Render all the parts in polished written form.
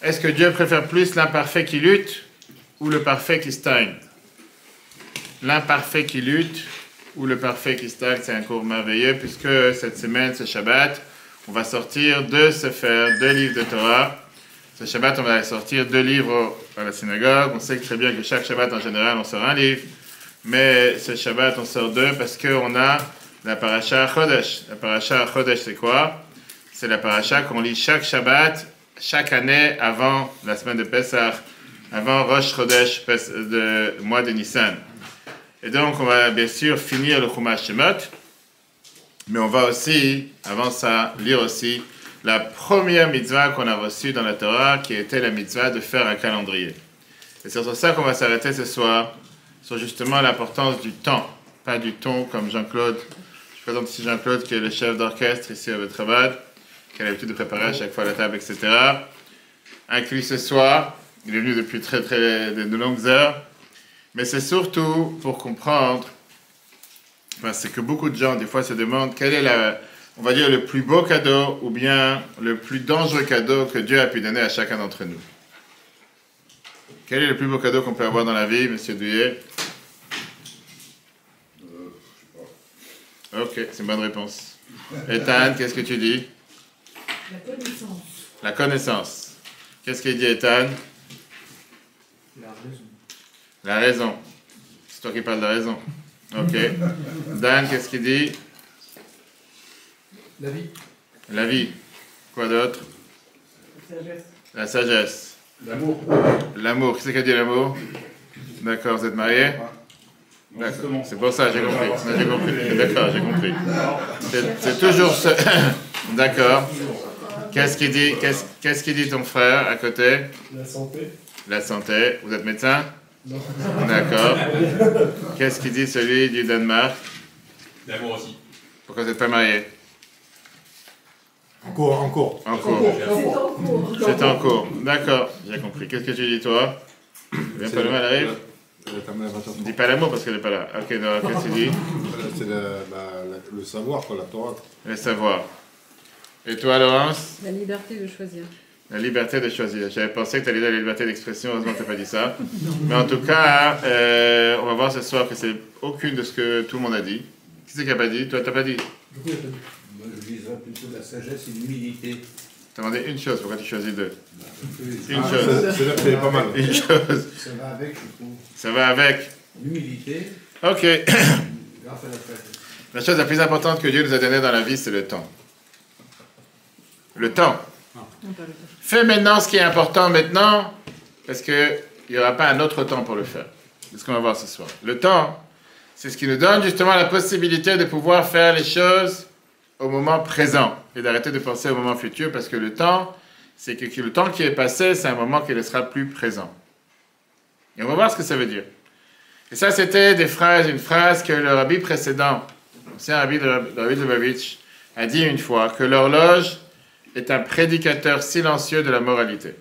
est-ce que Dieu préfère plus l'imparfait qui lutte ou le parfait qui stagne? L'imparfait qui lutte ou le parfait qui stagne, c'est un cours merveilleux puisque cette semaine, ce Shabbat, on va sortir deux sefers, deux livres de Torah. Ce Shabbat, on va sortir deux livres à la synagogue. On sait très bien que chaque Shabbat, en général, on sort un livre. Mais ce Shabbat, on sort deux parce qu'on a la paracha Chodesh. La paracha Chodesh, c'est quoi? C'est la paracha qu'on lit chaque Shabbat, chaque année avant la semaine de Pessah, avant Rosh Chodesh, le mois de Nissan. Et donc, on va bien sûr finir le Chumash Shemot, mais on va aussi, avant ça, lire aussi la première mitzvah qu'on a reçue dans la Torah, qui était la mitzvah de faire un calendrier. Et c'est sur ça qu'on va s'arrêter ce soir, sur justement l'importance du temps, pas du ton comme Jean-Claude. Je présente ici Jean-Claude, qui est le chef d'orchestre ici à Betravad, qui a l'habitude de préparer à chaque fois la table, etc. Inclus ce soir, il est venu depuis de longues heures, mais c'est surtout pour comprendre, c'est que beaucoup de gens, des fois, se demandent quel est on va dire, le plus beau cadeau ou bien le plus dangereux cadeau que Dieu a pu donner à chacun d'entre nous. Quel est le plus beau cadeau qu'on peut avoir dans la vie, Monsieur Douillet? Ok, c'est une bonne réponse. Ethan, qu'est-ce que tu dis? La connaissance. La connaissance. Qu'est-ce qu'il dit, Ethan? La raison. La raison. C'est toi qui parles de la raison. Ok. Dan, qu'est-ce qu'il dit? La vie. La vie. Quoi d'autre? La sagesse. La sagesse. L'amour. L'amour. Qu'est-ce qu'a dit l'amour? D'accord, vous êtes mariés? D'accord. C'est pour ça, j'ai compris. J'ai compris. D'accord, j'ai compris. C'est toujours ce... D'accord. Qu'est-ce qu'il dit ton frère à côté? La santé. La santé. Vous êtes médecin? Non. D'accord. Qu'est-ce qu'il dit celui du Danemark? L'amour aussi. Pourquoi vous n'êtes pas mariés? En cours. En cours. C'est en cours. C'est en cours. D'accord, j'ai compris. Qu'est-ce que tu dis toi? Viens pas le mal arrive? Ne dis pas l'amour parce qu'elle n'est pas là. Ok, donc qu'est-ce que tu dis? C'est le savoir, quoi, la Torah. Le savoir. Et toi, Laurence? La liberté de choisir. La liberté de choisir. J'avais pensé que tu allais dire la liberté d'expression, heureusement que tu n'as pas dit ça. Mais en tout cas, on va voir ce soir que c'est aucune de ce que tout le monde a dit. Qui c'est qui n'a pas dit? Toi, tu n'as pas dit? Moi, je viserais plutôt la sagesse et l'humilité. Tu as demandé une chose, pourquoi tu choisis deux? Une Ah, chose. C'est-à-dire que c'est pas mal. Une chose. Ça va avec, je trouve. Ça va avec. L'humilité, Ok. grâce à la sagesse. La chose la plus importante que Dieu nous a donnée dans la vie, c'est le temps. Le temps. Fais maintenant ce qui est important maintenant, parce qu'il n'y aura pas un autre temps pour le faire. C'est ce qu'on va voir ce soir. Le temps, c'est ce qui nous donne justement la possibilité de pouvoir faire les choses au moment présent et d'arrêter de penser au moment futur, parce que le temps, c'est que le temps qui est passé, c'est un moment qui ne sera plus présent. Et on va voir ce que ça veut dire. Et ça, c'était une phrase que le rabbi précédent, l'ancien rabbi de Lubavitch, a dit une fois, que l'horloge est un prédicateur silencieux de la moralité.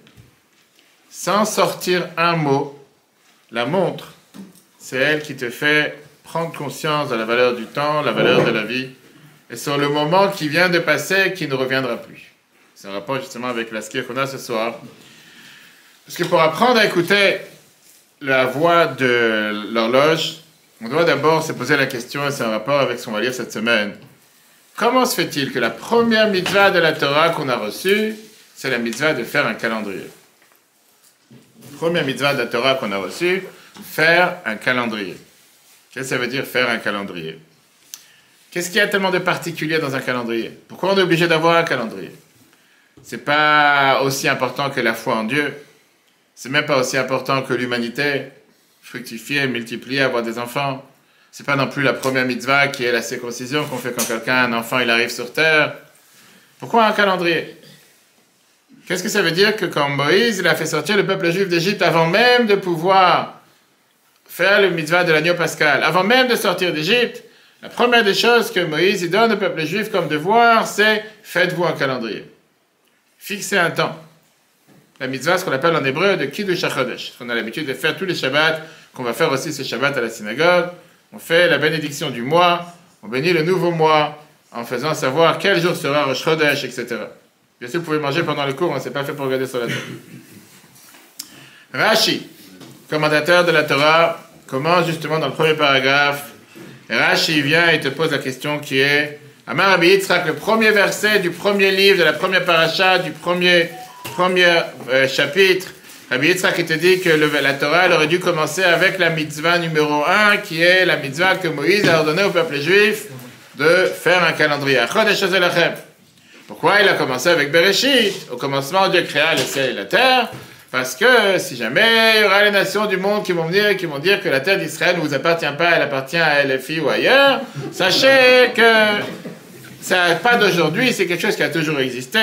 Sans sortir un mot, la montre, c'est elle qui te fait prendre conscience de la valeur du temps, la valeur de la vie, et sur le moment qui vient de passer, qui ne reviendra plus. C'est un rapport justement avec la skir qu'on a ce soir. Parce que pour apprendre à écouter la voix de l'horloge, on doit d'abord se poser la question, et c'est un rapport avec ce qu'on va lire cette semaine. Comment se fait-il que la première mitzvah de la Torah qu'on a reçue, c'est la mitzvah de faire un calendrier? La première mitzvah de la Torah qu'on a reçue, faire un calendrier. Qu'est-ce que ça veut dire faire un calendrier? Qu'est-ce qu'il y a tellement de particulier dans un calendrier? Pourquoi on est obligé d'avoir un calendrier? C'est pas aussi important que la foi en Dieu. C'est même pas aussi important que l'humanité, fructifier, multiplier, avoir des enfants. C'est pas non plus la première mitzvah qui est la circoncision qu'on fait quand un enfant, il arrive sur terre. Pourquoi un calendrier? Qu'est-ce que ça veut dire que quand Moïse, il a fait sortir le peuple juif d'Égypte avant même de pouvoir faire le mitzvah de l'agneau pascal, avant même de sortir d'Égypte, la première des choses que Moïse il donne au peuple juif comme devoir, c'est faites-vous un calendrier. Fixez un temps. La mitzvah, ce qu'on appelle en hébreu de Kiddush HaChodesh, qu'on a l'habitude de faire tous les Shabbats, qu'on va faire aussi ces Shabbats à la synagogue. On fait la bénédiction du mois, on bénit le nouveau mois, en faisant savoir quel jour sera Rosh Chodesh, etc. Bien sûr, vous pouvez manger pendant le cours, on ne s'est pas fait pour regarder sur la tête. Rashi, commentateur de la Torah, commence justement dans le premier paragraphe. Et Rashi vient et te pose la question qui est Amar Rabbi Yitzhak, le premier verset du premier livre, de la première paracha, du premier chapitre. Rabbi Yitzhak te dit que la Torah elle aurait dû commencer avec la mitzvah numéro 1, qui est la mitzvah que Moïse a ordonné au peuple juif de faire un calendrier. Pourquoi il a commencé avec Bereshit? Au commencement, Dieu créa le ciel et la terre. Parce que si jamais il y aura les nations du monde qui vont venir et qui vont dire que la terre d'Israël ne vous appartient pas, elle appartient à LFI ou ailleurs, sachez que ça n'est pas d'aujourd'hui, c'est quelque chose qui a toujours existé,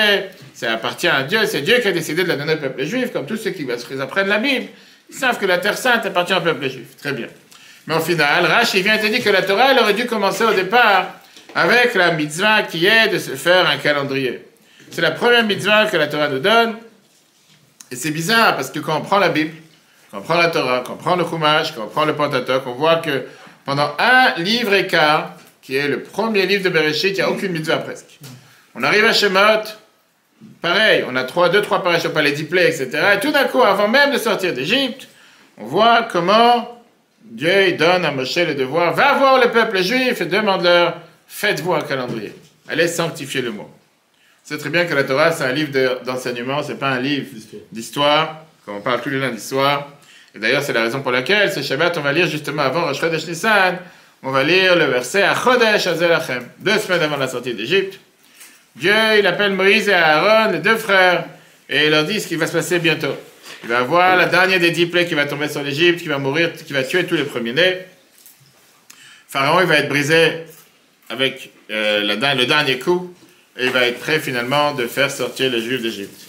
ça appartient à Dieu, c'est Dieu qui a décidé de la donner au peuple juif, comme tous ceux qui apprennent la Bible, ils savent que la terre sainte appartient au peuple juif. Très bien. Mais au final, Rashi vient te dire que la Torah elle aurait dû commencer au départ avec la mitzvah qui est de se faire un calendrier. C'est la première mitzvah que la Torah nous donne. Et c'est bizarre parce que quand on prend la Bible, quand on prend la Torah, quand on prend le Chumash, quand on prend le Pentateuch, on voit que pendant un livre et quart, qui est le premier livre de Bereshit, il n'y a aucune mitzvah presque. On arrive à Shemot, pareil, on a 2-3 parachutes, pas les 10 plaies, etc. Et tout d'un coup, avant même de sortir d'Égypte, on voit comment Dieu donne à Moshe le devoir, va voir le peuple juif et demande-leur, faites-vous un calendrier. Allez sanctifier le mot. C'est très bien que la Torah, c'est un livre d'enseignement, c'est pas un livre d'histoire, comme on parle tous les lundis soirs. Et d'ailleurs, c'est la raison pour laquelle, ce Shabbat, on va lire justement avant Rosh Chodesh Nissan, on va lire le verset à Chodesh Azelachem, 2 semaines avant la sortie d'Égypte. Dieu, il appelle Moïse et Aaron, les 2 frères, et il leur dit ce qui va se passer bientôt. Il va avoir la dernière des 10 plaies qui va tomber sur l'Égypte, qui va mourir, qui va tuer tous les premiers-nés. Pharaon, il va être brisé avec le dernier coup, et il va être prêt finalement de faire sortir les Juifs d'Égypte.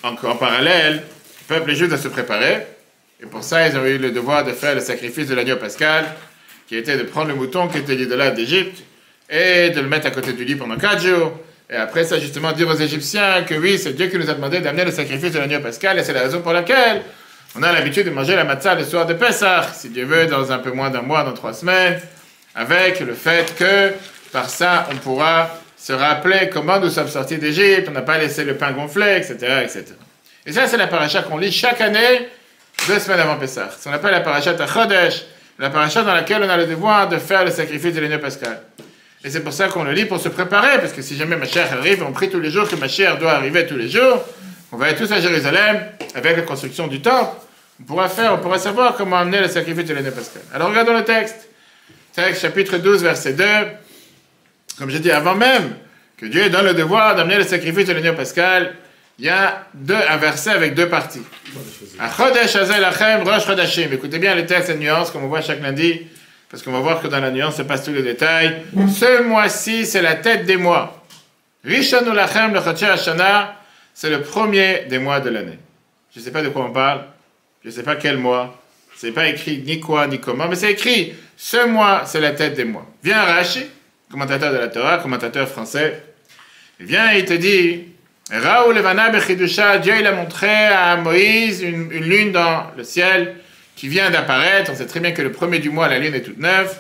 En parallèle, le peuple juif doit se préparer, et pour ça, ils ont eu le devoir de faire le sacrifice de l'agneau pascal, qui était de prendre le mouton qui était l'idolâtre d'Égypte, et de le mettre à côté du lit pendant 4 jours. Et après ça, justement, dire aux Égyptiens que oui, c'est Dieu qui nous a demandé d'amener le sacrifice de l'agneau pascal, et c'est la raison pour laquelle on a l'habitude de manger la matzah le soir de Pessah, si Dieu veut, dans un peu moins d'un mois, dans 3 semaines, avec le fait que, par ça, on pourra se rappeler comment nous sommes sortis d'Égypte, on n'a pas laissé le pain gonfler, etc., etc. Et ça, c'est la paracha qu'on lit chaque année, 2 semaines avant Pessah. C'est ce qu'on appelle la paracha Chodesh, la paracha dans laquelle on a le devoir de faire le sacrifice de l'agneau pascal. Et c'est pour ça qu'on le lit pour se préparer, parce que si jamais Mashiach arrive, on prie tous les jours que Mashiach doit arriver tous les jours, on va être tous à Jérusalem, avec la construction du temple, on pourra savoir comment amener le sacrifice de l'agneau pascal. Alors regardons le texte. Texte chapitre 12, verset 2. Comme j'ai dit avant même que Dieu donne le devoir d'amener le sacrifice de l'agneau pascal, il y a un verset avec 2 parties. Chodesh Azelachem, Rosh Chodashim. Écoutez bien les textes et les nuances, comme on voit chaque lundi, parce qu'on va voir que dans la nuance, ça passe tous les détails. Ce mois-ci, c'est la tête des mois. Rishon Ulachem, le Chodesh Hashanah, c'est le premier des mois de l'année. Je ne sais pas de quoi on parle, je ne sais pas quel mois, c'est pas écrit ni quoi ni comment, mais c'est écrit, ce mois, c'est la tête des mois. Viens Rashi, commentateur de la Torah, commentateur français, il vient et il te dit, Raoul Levana Bechidusha, Dieu il a montré à Moïse une lune dans le ciel qui vient d'apparaître. On sait très bien que le premier du mois, la lune est toute neuve.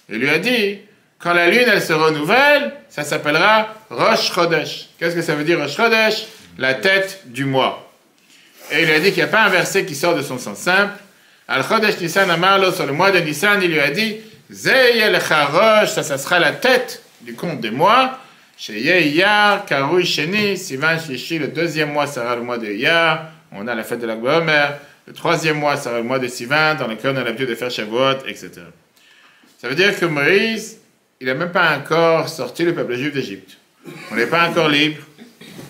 Et il lui a dit, quand la lune elle se renouvelle, ça s'appellera Rosh Chodesh. Qu'est-ce que ça veut dire Rosh Chodesh? La tête du mois. Et il lui a dit qu'il n'y a pas un verset qui sort de son sens simple. Al Chodesh Nissan Amarlo, sur le mois de Nissan, il lui a dit, Zeyel Charosh, ça sera la tête du compte des mois. Chez Iyar, Karouy, Sheni, Sivan, Shlishi, le 2e mois sera le mois de Iyar. On a la fête de la Omer. Le 3e mois sera le mois de Sivan, dans lequel on a l'habitude de faire Shavuot, etc. Ça veut dire que Moïse, il n'a même pas encore sorti le peuple juif d'Égypte. On n'est pas encore libre.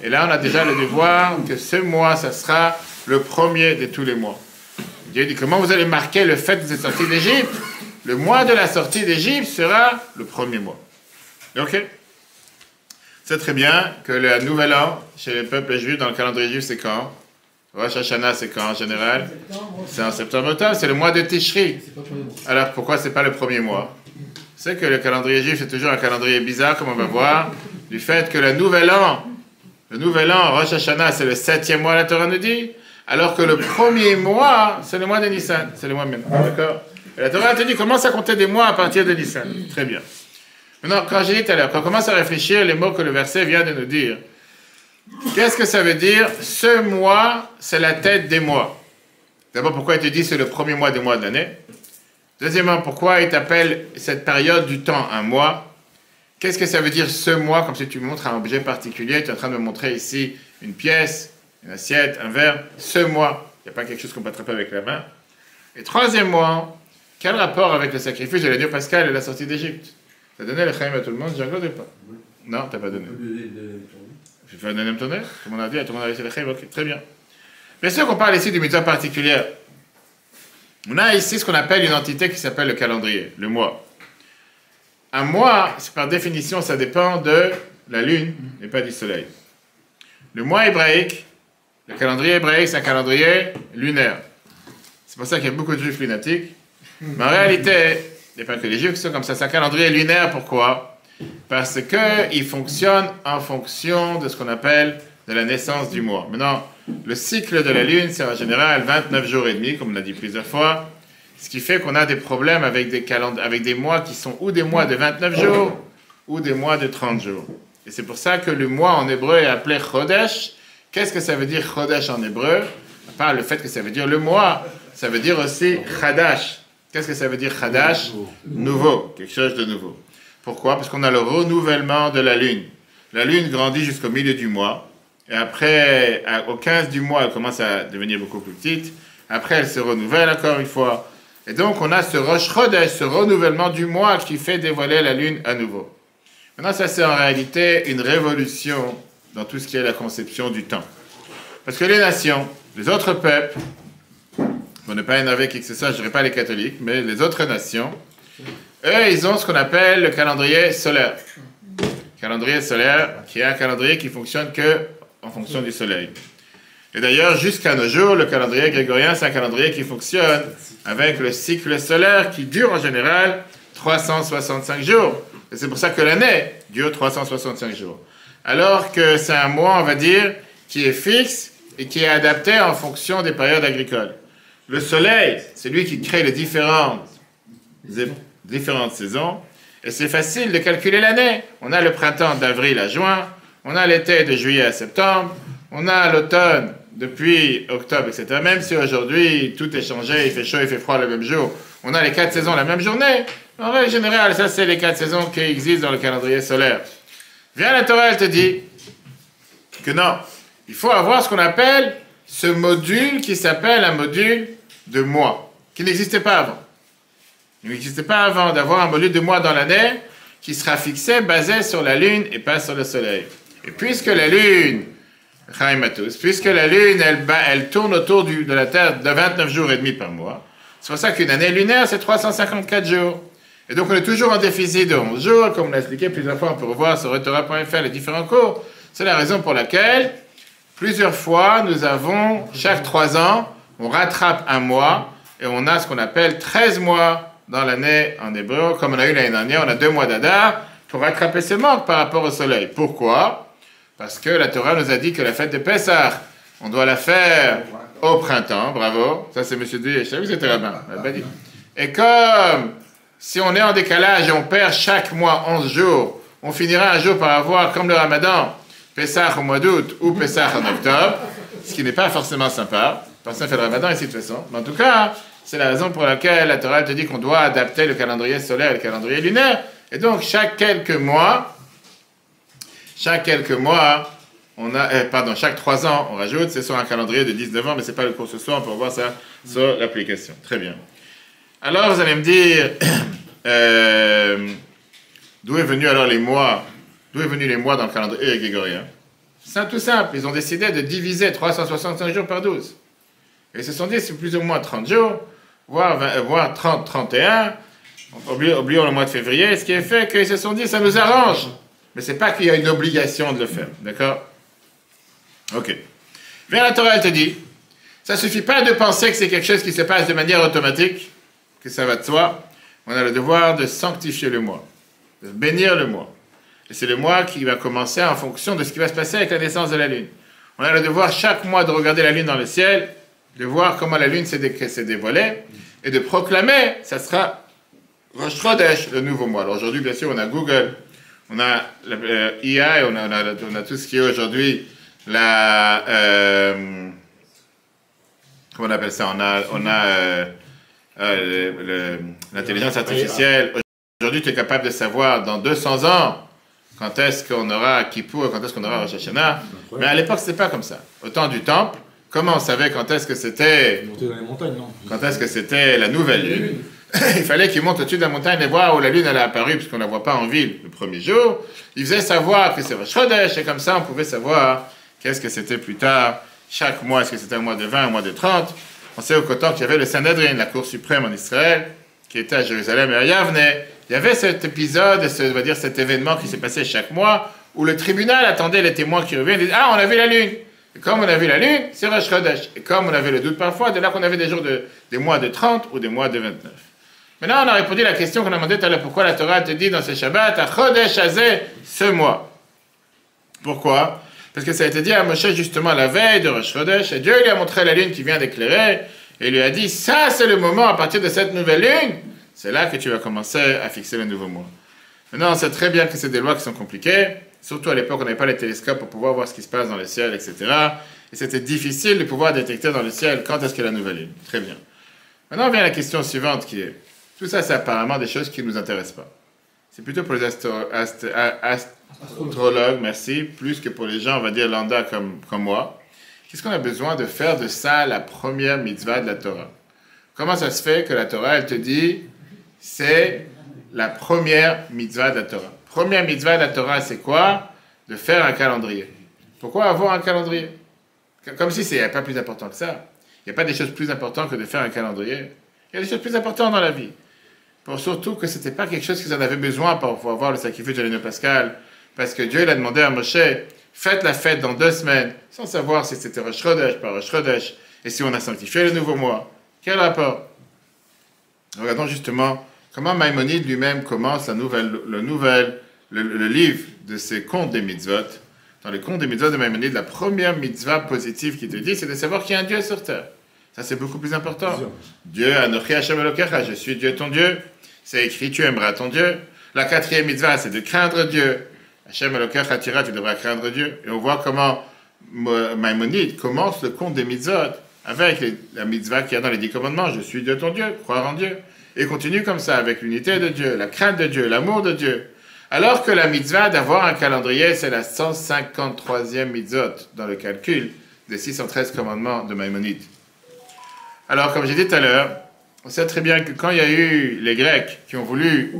Et là, on a déjà le devoir que ce mois, ça sera le premier de tous les mois. Dieu dit, comment vous allez marquer le fait que vous êtes sorti d'Égypte? Le mois de la sortie d'Égypte sera le premier mois. Ok? C'est très bien que le nouvel an, chez les peuples juifs, dans le calendrier juif, c'est quand? Rosh Hashanah, c'est quand en général? C'est en septembre-octobre, c'est le mois de Tishri. Alors pourquoi c'est pas le premier mois? C'est que le calendrier juif, c'est toujours un calendrier bizarre, comme on va voir, du fait que le nouvel an, Rosh Hashanah, c'est le 7e mois, la Torah nous dit, alors que le premier mois, c'est le mois de Nissan, c'est le mois maintenant, d'accord? Et la Torah te dit, commence à compter des mois à partir de Nissan. Très bien. Maintenant, quand j'ai dit tout à l'heure, quand on commence à réfléchir les mots que le verset vient de nous dire, qu'est-ce que ça veut dire? Ce mois, c'est la tête des mois. D'abord, pourquoi il te dit c'est le premier mois des mois de l'année? Deuxièmement, pourquoi il t'appelle cette période du temps un mois? Qu'est-ce que ça veut dire ce mois? Comme si tu me montres un objet particulier, tu es en train de me montrer ici une pièce, une assiette, un verre. Ce mois, il n'y a pas quelque chose qu'on peut attraper avec la main. Et troisièmement, quel rapport avec le sacrifice de l'agneau pascal et la sortie d'Égypte? Tu as donné le chaim à tout le monde, Jean-Claude, ou pas? Oui. Non, tu n'as pas donné. Je Tu fais un deuxième tournée? Tout le monde a dit, tout le monde a laissé le chaim, ok, très bien. Bien sûr qu'on parle ici d'une mitzvah particulière. On a ici ce qu'on appelle une entité qui s'appelle le calendrier, le mois. Un mois, par définition, ça dépend de la lune et pas du soleil. Le mois hébraïque, le calendrier hébraïque, c'est un calendrier lunaire. C'est pour ça qu'il y a beaucoup de juifs lunatiques. Mais en réalité, il n'y a pas que les juifs qui sont comme ça. C'est un calendrier lunaire, pourquoi? Parce qu'il fonctionne en fonction de ce qu'on appelle de la naissance du mois. Maintenant, le cycle de la lune, c'est en général 29 jours et demi, comme on l'a dit plusieurs fois. Ce qui fait qu'on a des problèmes avec des mois qui sont ou des mois de 29 jours ou des mois de 30 jours. Et c'est pour ça que le mois en hébreu est appelé Chodesh. Qu'est-ce que ça veut dire Chodesh en hébreu? À part le fait que ça veut dire le mois, ça veut dire aussi Chadash. Qu'est-ce que ça veut dire Chadash? Nouveau, quelque chose de nouveau. Pourquoi? Parce qu'on a le renouvellement de la lune. La lune grandit jusqu'au milieu du mois. Et après, au 15 du mois, elle commence à devenir beaucoup plus petite. Après, elle se renouvelle encore une fois. Et donc, on a ce Rosh Chodesh, ce renouvellement du mois qui fait dévoiler la lune à nouveau. Maintenant, ça, c'est en réalité une révolution dans tout ce qui est la conception du temps. Parce que les nations, les autres peuples, pour ne pas énerver qui que ce soit, je ne dirais pas les catholiques, mais les autres nations, eux, ils ont ce qu'on appelle le calendrier solaire. Calendrier solaire, qui est un calendrier qui fonctionne que en fonction du soleil. Et d'ailleurs, jusqu'à nos jours, le calendrier grégorien, c'est un calendrier qui fonctionne avec le cycle solaire qui dure en général 365 jours. Et c'est pour ça que l'année dure 365 jours. Alors que c'est un mois, on va dire, qui est fixe et qui est adapté en fonction des périodes agricoles. Le soleil, c'est lui qui crée les différentes saisons. Et c'est facile de calculer l'année. On a le printemps d'avril à juin, on a l'été de juillet à septembre, on a l'automne depuis octobre, etc. Même si aujourd'hui tout est changé, il fait chaud, il fait froid le même jour, on a les 4 saisons la même journée. En règle générale, ça c'est les 4 saisons qui existent dans le calendrier solaire. Viens la Torah, elle te dit que non, il faut avoir ce qu'on appelle ce module qui s'appelle un module de mois, qui n'existait pas avant. Il n'existait pas avant d'avoir un module de mois dans l'année qui sera fixé, basé sur la lune et pas sur le soleil. Et puisque la lune, puisque la lune, elle tourne autour de la Terre de 29 jours et demi par mois, c'est pour ça qu'une année lunaire, c'est 354 jours. Et donc, on est toujours en déficit de 11 jours, comme on l'a expliqué plusieurs fois, on peut revoir sur retora.fr les différents cours. C'est la raison pour laquelle, plusieurs fois, nous avons, chaque 3 ans, on rattrape un mois, et on a ce qu'on appelle 13 mois dans l'année en hébreu, comme on a eu l'année dernière, on a 2 mois d'Adar, pour rattraper ce manque par rapport au soleil. Pourquoi? Parce que la Torah nous a dit que la fête de Pessah, on doit la faire au printemps, bravo, ça c'est M. Duyé, je savais que c'était rabbin. Et comme si on est en décalage et on perd chaque mois 11 jours, on finira un jour par avoir, comme le Ramadan, Pessah au mois d'août ou Pessah en octobre, ce qui n'est pas forcément sympa. Personne ne fait le Ramadan ici de toute façon. Mais en tout cas, c'est la raison pour laquelle la Torah te dit qu'on doit adapter le calendrier solaire et le calendrier lunaire. Et donc, chaque quelques mois, chaque 3 ans, on rajoute, c'est sur un calendrier de 19 ans, mais ce n'est pas le cours ce soir, on peut voir ça sur l'application. Très bien. Alors, vous allez me dire, d'où est venu alors les mois dans le calendrier grégorien? C'est tout simple, ils ont décidé de diviser 365 jours par 12. Et ils se sont dit, c'est plus ou moins 30 jours, voire 30, 31, oublions le mois de février, ce qui est fait qu'ils se sont dit, ça nous arrange. Mais c'est pas qu'il y a une obligation de le faire, d'accord? Ok. Viens la Torah, elle te dit, ça suffit pas de penser que c'est quelque chose qui se passe de manière automatique, que ça va de soi. On a le devoir de sanctifier le mois, de bénir le mois. Et c'est le mois qui va commencer en fonction de ce qui va se passer avec la naissance de la lune. On a le devoir chaque mois de regarder la lune dans le ciel, de voir comment la lune s'est dévoilée, et de proclamer, ça sera Rosh Chodesh, le nouveau mois. Alors aujourd'hui, bien sûr, on a Google, on a IA, et on a tout ce qui est aujourd'hui comment on appelle ça? L'intelligence artificielle. Aujourd'hui, tu es capable de savoir dans 200 ans quand est-ce qu'on aura Kippour, quand est-ce qu'on aura Rosh Hashanah. Mais à l'époque, c'était pas comme ça. Au temps du temple, comment on savait quand est-ce que c'était... Monter dans les montagnes, non? Quand est-ce que c'était la nouvelle lune? Il fallait qu'il monte au-dessus de la montagne et voir où la lune elle est apparue, puisqu'on ne la voit pas en ville le premier jour. Il faisait savoir que c'est Rosh Chodesh, et comme ça, on pouvait savoir qu'est-ce que c'était plus tard, chaque mois, est-ce que c'était un mois de 20, un mois de 30. On sait au Kotor qu'il y avait le Sanhedrin, la Cour suprême en Israël, qui était à Jérusalem et à Yavne. Il y avait cet épisode, on va dire cet événement qui s'est passé chaque mois, où le tribunal attendait les témoins qui reviennent et disaient « Ah, on a vu la lune !» Et comme on a vu la lune, c'est Rosh Chodesh. Et comme on avait le doute parfois, de là qu'on avait des jours des mois de 30 ou des mois de 29. Maintenant, on a répondu à la question qu'on a demandé tout à l'heure. Pourquoi la Torah te dit dans ce Shabbat, à Chodesh Hazeh, ce mois? Pourquoi? Parce que ça a été dit à Moshe justement la veille de Rosh Chodesh, et Dieu lui a montré la lune qui vient d'éclairer, et il lui a dit, ça c'est le moment, à partir de cette nouvelle lune, c'est là que tu vas commencer à fixer le nouveau mois. Maintenant, on sait très bien que c'est des lois qui sont compliquées, surtout à l'époque, on n'avait pas les télescopes pour pouvoir voir ce qui se passe dans le ciel, etc. Et c'était difficile de pouvoir détecter dans le ciel quand est-ce qu'il y a la nouvelle lune. Très bien. Maintenant, vient la question suivante qui est, tout ça, c'est apparemment des choses qui ne nous intéressent pas. C'est plutôt pour les astrologues, merci, plus que pour les gens, on va dire, lambda comme moi. Qu'est-ce qu'on a besoin de faire de ça la première mitzvah de la Torah? Comment ça se fait que la Torah, elle te dit, c'est la première mitzvah de la Torah? Première mitzvah de la Torah, c'est quoi? De faire un calendrier. Pourquoi avoir un calendrier? Comme si il n'y a pas plus important que ça. Il n'y a pas des choses plus importantes que de faire un calendrier. Il y a des choses plus importantes dans la vie. Pour surtout que ce n'était pas quelque chose qu'ils en avaient besoin pour pouvoir avoir le sacrifice de l'année pascale. Parce que Dieu il a demandé à Moshe, faites la fête dans 2 semaines, sans savoir si c'était Rosh Chodesh, pas Rosh Chodesh, et si on a sanctifié le nouveau mois. Quel rapport? Regardons justement comment Maïmonide lui-même commence le livre de ses contes des mitzvot. Dans les contes des mitzvot de Maïmonide, la première mitzvah positive qu'il te dit, c'est de savoir qu'il y a un Dieu sur terre. Ça, c'est beaucoup plus important. Dieu, Anochi Hashem Elokecha, je suis Dieu ton Dieu. C'est écrit, tu aimeras ton Dieu. La 4e mitzvah, c'est de craindre Dieu. Hashem Elokecha Tira, tu devras craindre Dieu. Et on voit comment Maïmonide commence le conte des mitzvot avec la mitzvah qu'il y a dans les 10 commandements. Je suis Dieu ton Dieu, croire en Dieu. Et continue comme ça, avec l'unité de Dieu, la crainte de Dieu, l'amour de Dieu. Alors que la mitzvah d'avoir un calendrier, c'est la 153e mitzvot dans le calcul des 613 commandements de Maïmonide. Alors, comme j'ai dit tout à l'heure, on sait très bien que quand il y a eu les Grecs qui ont voulu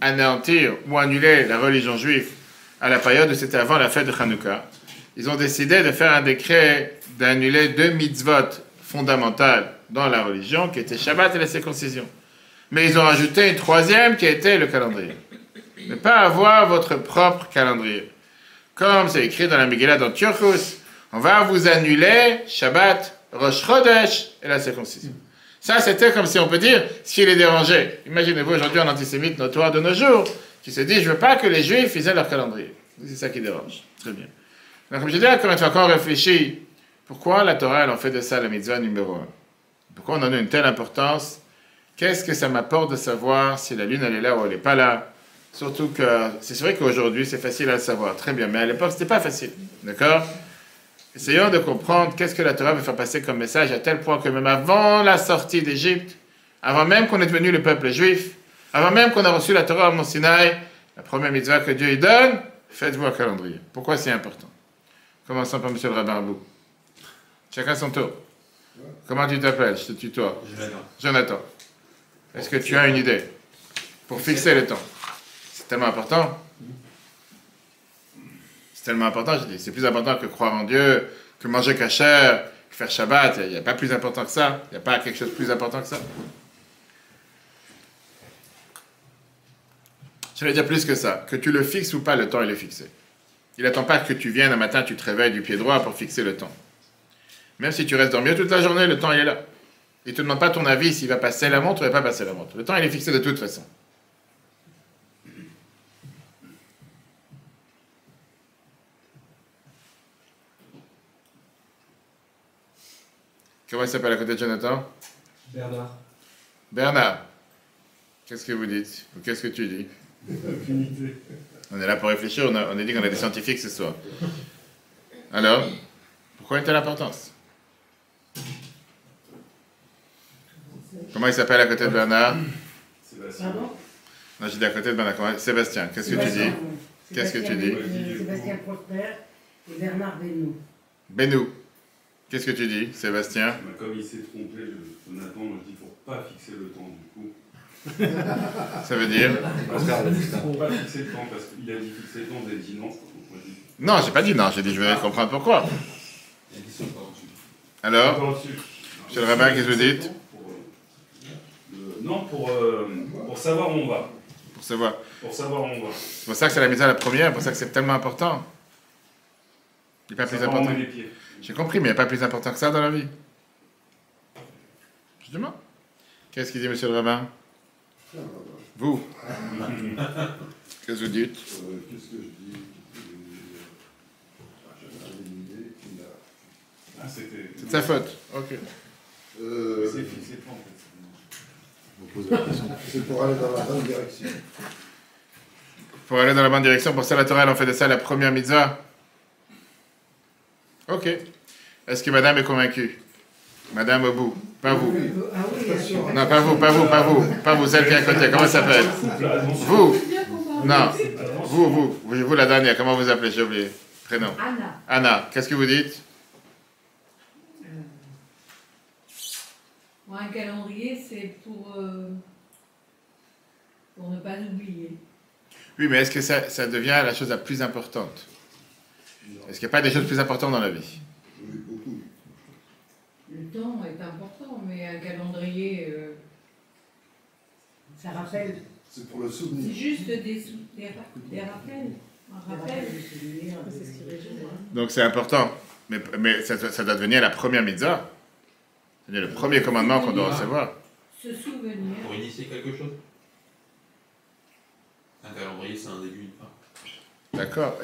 anéantir ou annuler la religion juive à la période où c'était avant la fête de Hanouka, ils ont décidé de faire un décret d'annuler 2 mitzvot fondamentales dans la religion, qui étaient Shabbat et la circoncision. Mais ils ont rajouté une 3e qui était le calendrier. Ne pas avoir votre propre calendrier. Comme c'est écrit dans la Megillah d'Antiochus, on va vous annuler Shabbat, Rosh Chodesh et la circoncision. Ça, c'était comme si on peut dire ce qui les dérangeait. Imaginez-vous aujourd'hui un antisémite notoire de nos jours qui se dit « Je veux pas que les Juifs aient leur calendrier ». C'est ça qui dérange. Très bien. Donc, comme je dis, quand tu as encore réfléchi, pourquoi la Torah, elle en fait de ça la mitzvah numéro 1? Pourquoi on en a une telle importance? Qu'est-ce que ça m'apporte de savoir si la lune, elle est là ou elle n'est pas là? Surtout que, c'est vrai qu'aujourd'hui, c'est facile à le savoir. Très bien. Mais à l'époque, c'était pas facile. D'accord? Essayons de comprendre qu'est-ce que la Torah veut faire passer comme message à tel point que même avant la sortie d'Égypte, avant même qu'on est devenu le peuple juif, avant même qu'on a reçu la Torah à Mont Sinaï, la première mitzvah que Dieu y donne, faites-vous un calendrier. Pourquoi c'est important? Commençons par M. le rabbin Abou. Chacun son tour. Comment tu t'appelles? Je te tutoie. Jonathan. Est-ce que tu as une idée pour fixer le temps? C'est tellement important. C'est tellement important, je dis. C'est plus important que croire en Dieu, que manger kasher, que faire Shabbat. Il n'y a pas plus important que ça. Il n'y a pas quelque chose de plus important que ça. Je vais dire plus que ça. Que tu le fixes ou pas, le temps, il est fixé. Il n'attend pas que tu viennes un matin, tu te réveilles du pied droit pour fixer le temps. Même si tu restes dormir toute la journée, le temps, il est là. Il ne te demande pas ton avis s'il va passer la montre ou il ne va pas passer la montre. Le temps, il est fixé de toute façon. Comment il s'appelle à côté de Jonathan? Bernard. Bernard. Qu'est-ce que vous dites? Ou qu'est-ce que tu dis? Aucune idée. On est là pour réfléchir, on a dit qu'on a des scientifiques ce soir. Alors, pourquoi une telle importance? Comment il s'appelle à côté de Bernard? Pardon? Non, j'ai dit à côté de Bernard. Comment... Sébastien, qu'est-ce que tu dis? Qu'est-ce que tu dis? Sébastien Prosper et Bernard Benoît. Benou. Qu'est-ce que tu dis, Sébastien? Bah, comme il s'est trompé, Jonathan, moi je dis pour pas fixer le temps du coup. Ça veut dire? Pour pas fixer le temps, parce qu'il a dit fixer le temps, vous avez dit non. Donc moi, je dis... Non, j'ai pas dit non, j'ai dit je venais de comprendre pourquoi. Il a dit ça par dessus. Alors, Par dessus. monsieur le rabbin, qu'est-ce que vous dites? Non, pour savoir où on va. Pour savoir. Pour savoir où on va. C'est pour ça que c'est la mise à la première, c'est pour ça que c'est tellement important. Il n'est pas plus Savoir où on important. met les pieds. J'ai compris, mais il n'y a pas plus important que ça dans la vie. Justement. Qu'est-ce qu'il dit, monsieur le rabbin? Vous? Qu'est-ce que vous dites? Qu'est-ce que je dis? J'avais une idée qu'il a. Ah, c'était... C'est de sa faute. Ok. C'est fixé le temps, en fait. Je me pose la question. C'est pour aller dans la bonne direction. Pour aller dans la bonne direction, pour ça la Torah, elle en fait de ça la première mitzvah. Ok. Est-ce que madame est convaincue? Madame au bout. Pas vous. Ah oui, bien sûr. Non, pas vous, pas vous, pas vous. Pas vous, celle qui est à côté. Comment ça s'appelle? Vous. Non. Vous, la dernière. Comment vous appelez? J'ai oublié. Prénom. Anna. Anna. Qu'est-ce que vous dites? Moi, un calendrier, c'est pour ne pas oublier. Oui, mais est-ce que ça devient la chose la plus importante? Est-ce qu'il n'y a pas des choses plus importantes dans la vie? Oui, beaucoup. Le temps est important, mais un calendrier, ça rappelle. C'est pour le C'est souvenir. juste des rappels. Un rappel. C'est ce qui régit. Donc c'est important. Mais ça doit devenir la première mitzvah. C'est-à-dire le premier commandement qu'on doit recevoir. Se souvenir. Pour initier quelque chose. Un calendrier, c'est un début, une fin. D'accord.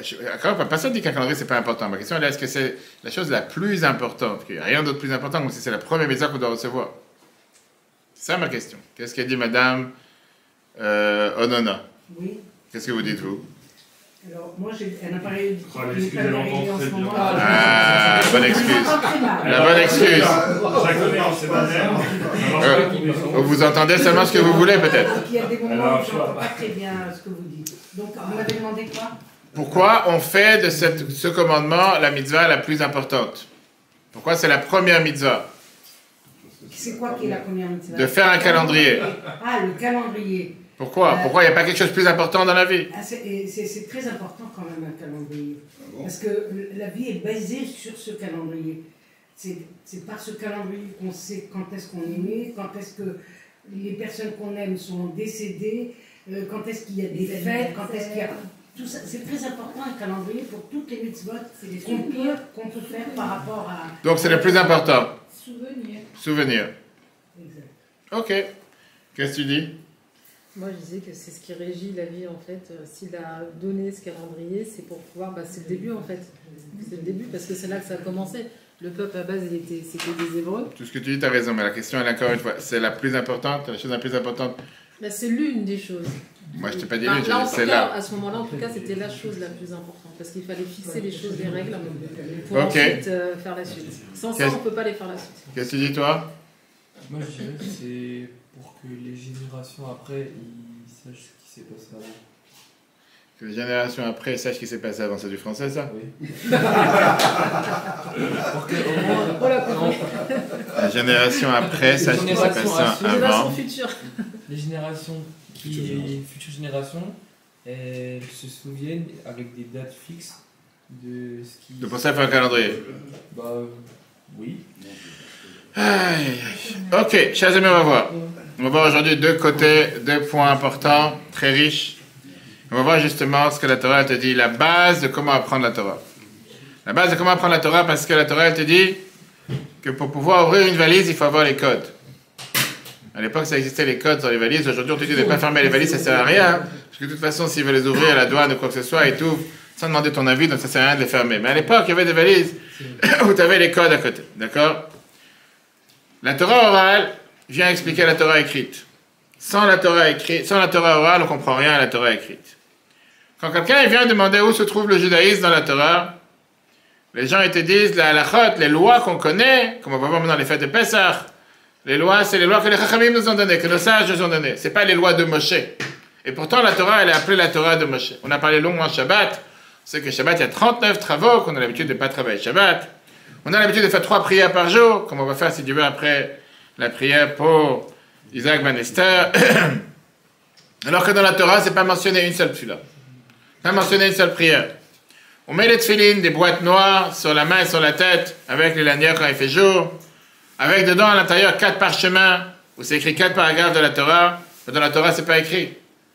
Personne ne dit qu'un calendrier, c'est pas important. Ma question est, est-ce que c'est la chose la plus importante? Qu'il n'y a rien d'autre plus important comme si c'est la première mitzvah qu'on doit recevoir. C'est ça ma question. Qu'est-ce qu'a dit madame Onona? Oui. Qu'est-ce que vous dites, vous? Alors, moi, j'ai un appareil Oh, l'excuse, elle entend très bien. Ah, bonne excuse. La bonne excuse. Je connais en séminaire. Vous entendez seulement ce que vous voulez, peut-être. Donc, il y a des moments où je n'entends pas très bien ce que vous dites. Donc, vous m'avez demandé quoi? Pourquoi on fait de ce commandement la mitzvah la plus importante? Pourquoi c'est la première mitzvah? C'est quoi qui est la première mitzvah? De faire un calendrier. Ah, le calendrier. Pourquoi? Pourquoi il n'y a pas quelque chose de plus important dans la vie? Ah, c'est très important quand même un calendrier. Parce que la vie est basée sur ce calendrier. C'est par ce calendrier qu'on sait quand est-ce qu'on est né, quand est-ce que les personnes qu'on aime sont décédées, quand est-ce qu'il y a des fêtes, quand est-ce qu'il y a... Tout ça, c'est très important un calendrier pour toutes les mitzvot qu'on peut faire par rapport à... Donc c'est le plus important. Souvenir. Souvenir. Exact. Ok. Qu'est-ce que tu dis? Moi, je disais que c'est ce qui régit la vie, en fait. S'il a donné ce calendrier, c'est pour pouvoir... c'est le début, en fait. C'est le début, parce que c'est là que ça a commencé. Le peuple, à base, c'était des Hébreux. Tout ce que tu dis, tu as raison, mais la question, elle est encore une fois, c'est la plus importante, la chose la plus importante. C'est l'une des choses. Moi, je t'ai pas dit Là, l'une, j'ai en dit tout c'est cas, là. à ce moment-là, en tout cas, c'était la chose la plus importante. Parce qu'il fallait fixer les choses, les règles, pour Ok. ensuite faire la suite. Sans ça, on ne peut pas les faire la suite. Qu'est-ce que tu dis, toi? Moi, je dirais que c'est pour que les générations après, ils sachent ce qui s'est passé avant. Que les générations après sachent ce qui s'est passé avant. C'est du français, ça? Oui. Pour que, au moins, La génération après sache ce qui s'est passé Génération avant. future. les générations futures générations, elles se souviennent avec des dates fixes de ce qui. Donc pour ça, il faut un calendrier. Bah, oui. Aïe, aïe, aïe. Ok, chers amis, on va voir. On va voir aujourd'hui deux côtés, deux points importants, très riches. On va voir justement ce que la Torah te dit, la base de comment apprendre la Torah. La base de comment apprendre la Torah, parce que la Torah elle te dit que pour pouvoir ouvrir une valise, il faut avoir les codes. À l'époque, ça existait les codes sur les valises. Aujourd'hui, on te dit de ne pas fermer les valises, ça ne sert à rien. Parce que de toute façon, s'ils veulent les ouvrir à la douane ou quoi que ce soit, ils t'ouvrent sans demander ton avis, donc ça ne sert à rien de les fermer. Mais à l'époque, il y avait des valises où tu avais les codes à côté. D'accord? La Torah orale vient expliquer la Torah écrite. Sans la Torah orale, on ne comprend rien à la Torah écrite. Quand quelqu'un vient demander où se trouve le judaïsme dans la Torah, les gens ils te disent la halachot, les lois qu'on connaît, comme on va voir maintenant les fêtes de Pessah, Les lois, c'est les lois que les Chachamim nous ont données, que nos sages nous ont données. Ce n'est pas les lois de Moshe. Et pourtant, la Torah, elle est appelée la Torah de Moshe. On a parlé longuement Shabbat. C'est que Shabbat, il y a 39 travaux, qu'on a l'habitude de ne pas travailler Shabbat. On a l'habitude de faire 3 prières par jour, comme on va faire, si tu veux, après la prière pour Isaac Ben Esther. Alors que dans la Torah, c'est pas mentionné une seule tefila. Pas mentionné une seule prière. On met les tefilines, des boîtes noires, sur la main et sur la tête, avec les lanières quand il fait jour, avec dedans, à l'intérieur, 4 parchemins, où c'est écrit 4 paragraphes de la Torah. Mais dans la Torah, c'est pas écrit.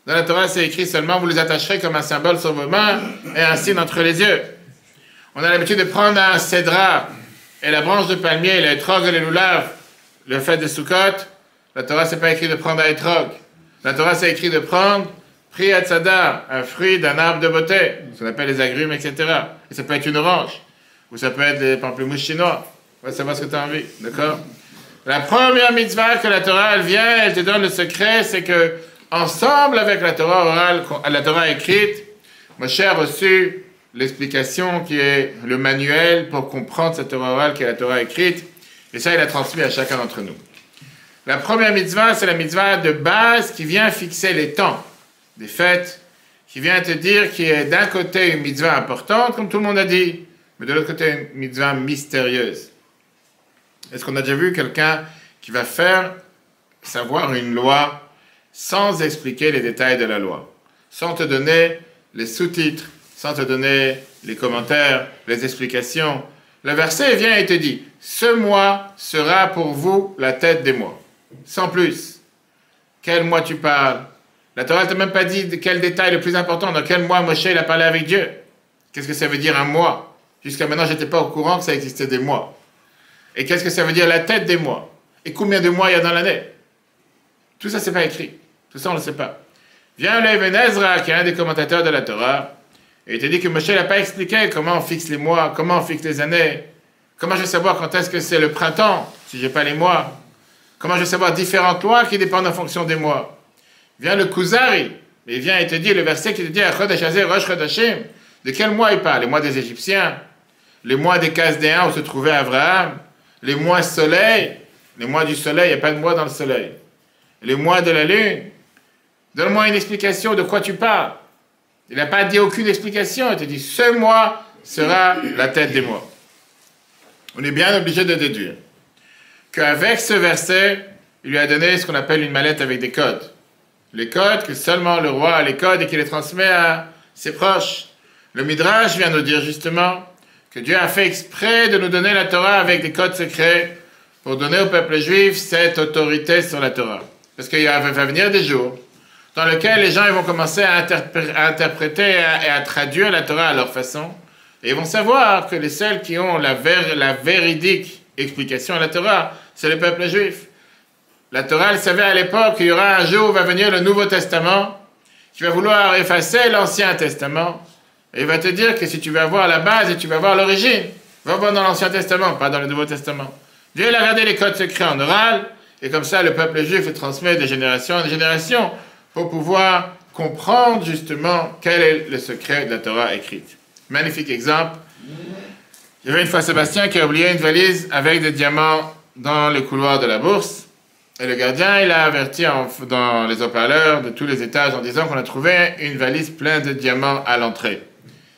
Dans la Torah, c'est écrit seulement, vous les attacherez comme un symbole sur vos mains et un signe entre les yeux. On a l'habitude de prendre un cédra et la branche de palmier, le etrog et le loulav, le fait de Sukkot. La Torah, c'est pas écrit de prendre un etrog. La Torah, c'est écrit de prendre Pri Hatzada, un fruit d'un arbre de beauté, ce qu'on appelle les agrumes, etc. Et ça peut être une orange, ou ça peut être des pamplemousses chinois. On va savoir ce que tu as envie, d'accord? La première mitzvah que la Torah, elle vient, elle te donne le secret, c'est que, ensemble avec la Torah orale, la Torah écrite, Moshe a reçu l'explication qui est le manuel pour comprendre cette Torah orale qui est la Torah écrite, et ça, il a transmis à chacun d'entre nous. La première mitzvah, c'est la mitzvah de base qui vient fixer les temps des fêtes, qui vient te dire qu'il y a d'un côté une mitzvah importante, comme tout le monde a dit, mais de l'autre côté une mitzvah mystérieuse. Est-ce qu'on a déjà vu quelqu'un qui va faire savoir une loi sans expliquer les détails de la loi, sans te donner les sous-titres, sans te donner les commentaires, les explications? Le verset vient et te dit, ce mois sera pour vous la tête des mois. Sans plus. Quel mois tu parles? La Torah ne t'a même pas dit de quel détail le plus important, dans quel mois Moshe il a parlé avec Dieu. Qu'est-ce que ça veut dire un mois? Jusqu'à maintenant, je n'étais pas au courant que ça existait des mois. Et qu'est-ce que ça veut dire la tête des mois? Et combien de mois il y a dans l'année? Tout ça, c'est pas écrit. Tout ça, on ne le sait pas. Vient le Ibn Ezra, qui est un des commentateurs de la Torah, et il te dit que Moshe n'a pas expliqué comment on fixe les mois, comment on fixe les années. Comment je vais savoir quand est-ce que c'est le printemps, si je n'ai pas les mois? Comment je vais savoir différentes lois qui dépendent en fonction des mois? Vient le Kuzari, il vient et te dit, le verset qui te dit, Chodesh Hazeh, Rosh Chodashim, de quel mois il parle? Les mois des Égyptiens, les mois des Chaldéens où se trouvait Abraham, les mois soleil, les mois du soleil, il n'y a pas de mois dans le soleil, les mois de la lune. Donne-moi une explication de quoi tu parles. Il n'a pas dit aucune explication, il te dit, ce mois sera la tête des mois. On est bien obligé de déduire qu'avec ce verset, il lui a donné ce qu'on appelle une mallette avec des codes. Les codes, que seulement le roi a les codes et qu'il les transmet à ses proches. Le Midrash vient nous dire justement que Dieu a fait exprès de nous donner la Torah avec des codes secrets pour donner au peuple juif cette autorité sur la Torah. Parce qu'il va venir des jours dans lesquels les gens ils vont commencer à interpréter et à traduire la Torah à leur façon. Et ils vont savoir que les seuls qui ont la véridique explication à la Torah, c'est le peuple juif. La Torah, elle savait à l'époque qu'il y aura un jour où va venir le Nouveau Testament, qui va vouloir effacer l'Ancien Testament, et il va te dire que si tu veux avoir la base et tu veux avoir l'origine, va voir dans l'Ancien Testament, pas dans le Nouveau Testament. Dieu il a gardé les codes secrets en oral, et comme ça le peuple juif le transmet de génération en génération, pour pouvoir comprendre justement quel est le secret de la Torah écrite. Magnifique exemple. Il y avait une fois Sébastien qui a oublié une valise avec des diamants dans les couloirs de la bourse. Et le gardien, il a averti dans les haut-parleurs de tous les étages en disant qu'on a trouvé une valise pleine de diamants à l'entrée.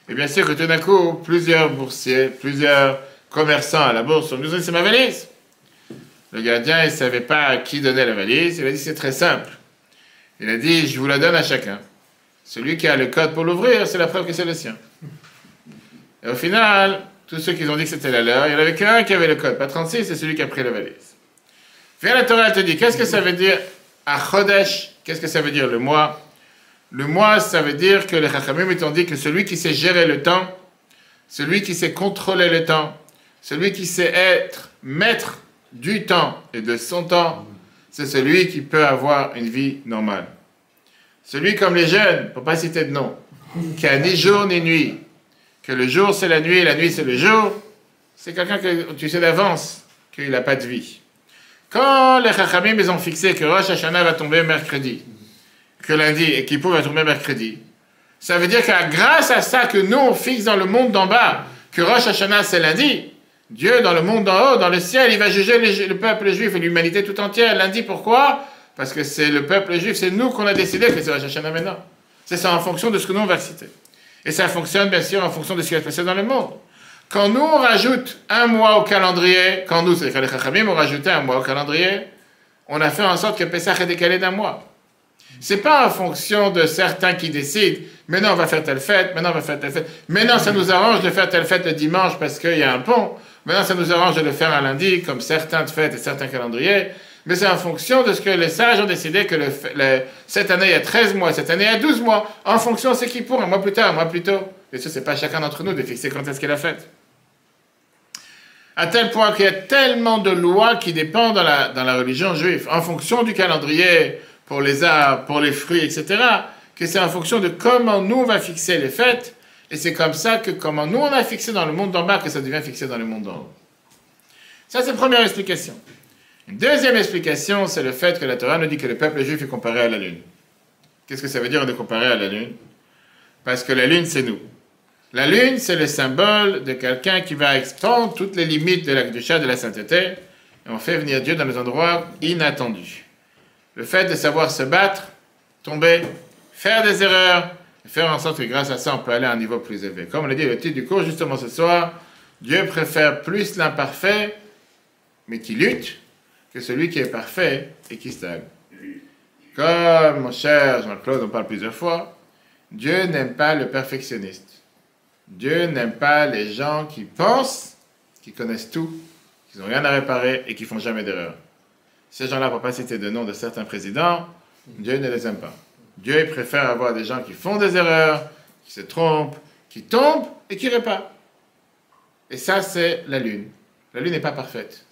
Et bien sûr que tout d'un coup, plusieurs boursiers, plusieurs commerçants à la bourse ont dit « c'est ma valise ». Le gardien, il ne savait pas à qui donner la valise. Il a dit « c'est très simple ». Il a dit « je vous la donne à chacun. Celui qui a le code pour l'ouvrir, c'est la preuve que c'est le sien ». Et au final, tous ceux qui ont dit que c'était la leur, il n'y en avait qu'un qui avait le code, pas 36, c'est celui qui a pris la valise. Viens la Torah, elle te dit, qu'est-ce que ça veut dire à Chodesh? Qu'est-ce que ça veut dire le mois? Le mois, ça veut dire que les Chachamim t'ont dit que celui qui sait gérer le temps, celui qui sait contrôler le temps, celui qui sait être maître du temps et de son temps, c'est celui qui peut avoir une vie normale. Celui comme les jeunes, pour ne pas citer de nom, qui a ni jour ni nuit, que le jour c'est la nuit et la nuit c'est le jour, c'est quelqu'un que tu sais d'avance qu'il n'a pas de vie. Quand les Chachamim ils ont fixé que Rosh Hashanah va tomber mercredi, que lundi et Kippour va tomber mercredi, ça veut dire que grâce à ça que nous on fixe dans le monde d'en bas, que Rosh Hashanah c'est lundi, Dieu, dans le monde d'en haut, dans le ciel, il va juger le peuple juif et l'humanité tout entière. Lundi, pourquoi? Parce que c'est le peuple juif, c'est nous qu'on a décidé que c'est Rosh Hashanah maintenant. C'est ça en fonction de ce que nous on va citer. Et ça fonctionne bien sûr en fonction de ce qui va se passer dans le monde. Quand nous on rajoute un mois au calendrier, quand nous, c'est-à-dire que les Chachamim ont rajouté un mois au calendrier, on a fait en sorte que Pessah est décalé d'un mois. C'est pas en fonction de certains qui décident, maintenant on va faire telle fête, maintenant on va faire telle fête, maintenant ça nous arrange de faire telle fête le dimanche parce qu'il y a un pont, maintenant ça nous arrange de le faire un lundi, comme certaines fêtes et certains calendriers, mais c'est en fonction de ce que les sages ont décidé que cette année il y a 13 mois, cette année il y a 12 mois, en fonction c'est qui pour, un mois plus tard, un mois plus tôt. Et ça, c'est pas chacun d'entre nous de fixer quand est-ce qu'elle a fête. À tel point qu'il y a tellement de lois qui dépendent dans la religion juive, en fonction du calendrier, pour les arbres, pour les fruits, etc., que c'est en fonction de comment nous on va fixer les fêtes, et c'est comme ça que comment nous on a fixé dans le monde d'en bas, que ça devient fixé dans le monde d'en haut. Ça, c'est la première explication. Une deuxième explication, c'est le fait que la Torah nous dit que le peuple juif est comparé à la lune. Qu'est-ce que ça veut dire on est comparé à la lune? Parce que la lune, c'est nous. La lune, c'est le symbole de quelqu'un qui va expandre toutes les limites de la Kedusha, de la sainteté, et on fait venir Dieu dans les endroits inattendus. Le fait de savoir se battre, tomber, faire des erreurs, et faire en sorte que grâce à ça, on peut aller à un niveau plus élevé. Comme on l'a dit, le titre du cours, justement ce soir, Dieu préfère plus l'imparfait, mais qui lutte, que celui qui est parfait et qui stagne. Comme mon cher Jean-Claude, on parle plusieurs fois, Dieu n'aime pas le perfectionniste. Dieu n'aime pas les gens qui pensent, qui connaissent tout, qui n'ont rien à réparer et qui font jamais d'erreur. Ces gens-là, pour ne pas citer de nom de certains présidents, Dieu ne les aime pas. Dieu il préfère avoir des gens qui font des erreurs, qui se trompent, qui tombent et qui réparent. Et ça, c'est la lune. La lune n'est pas parfaite.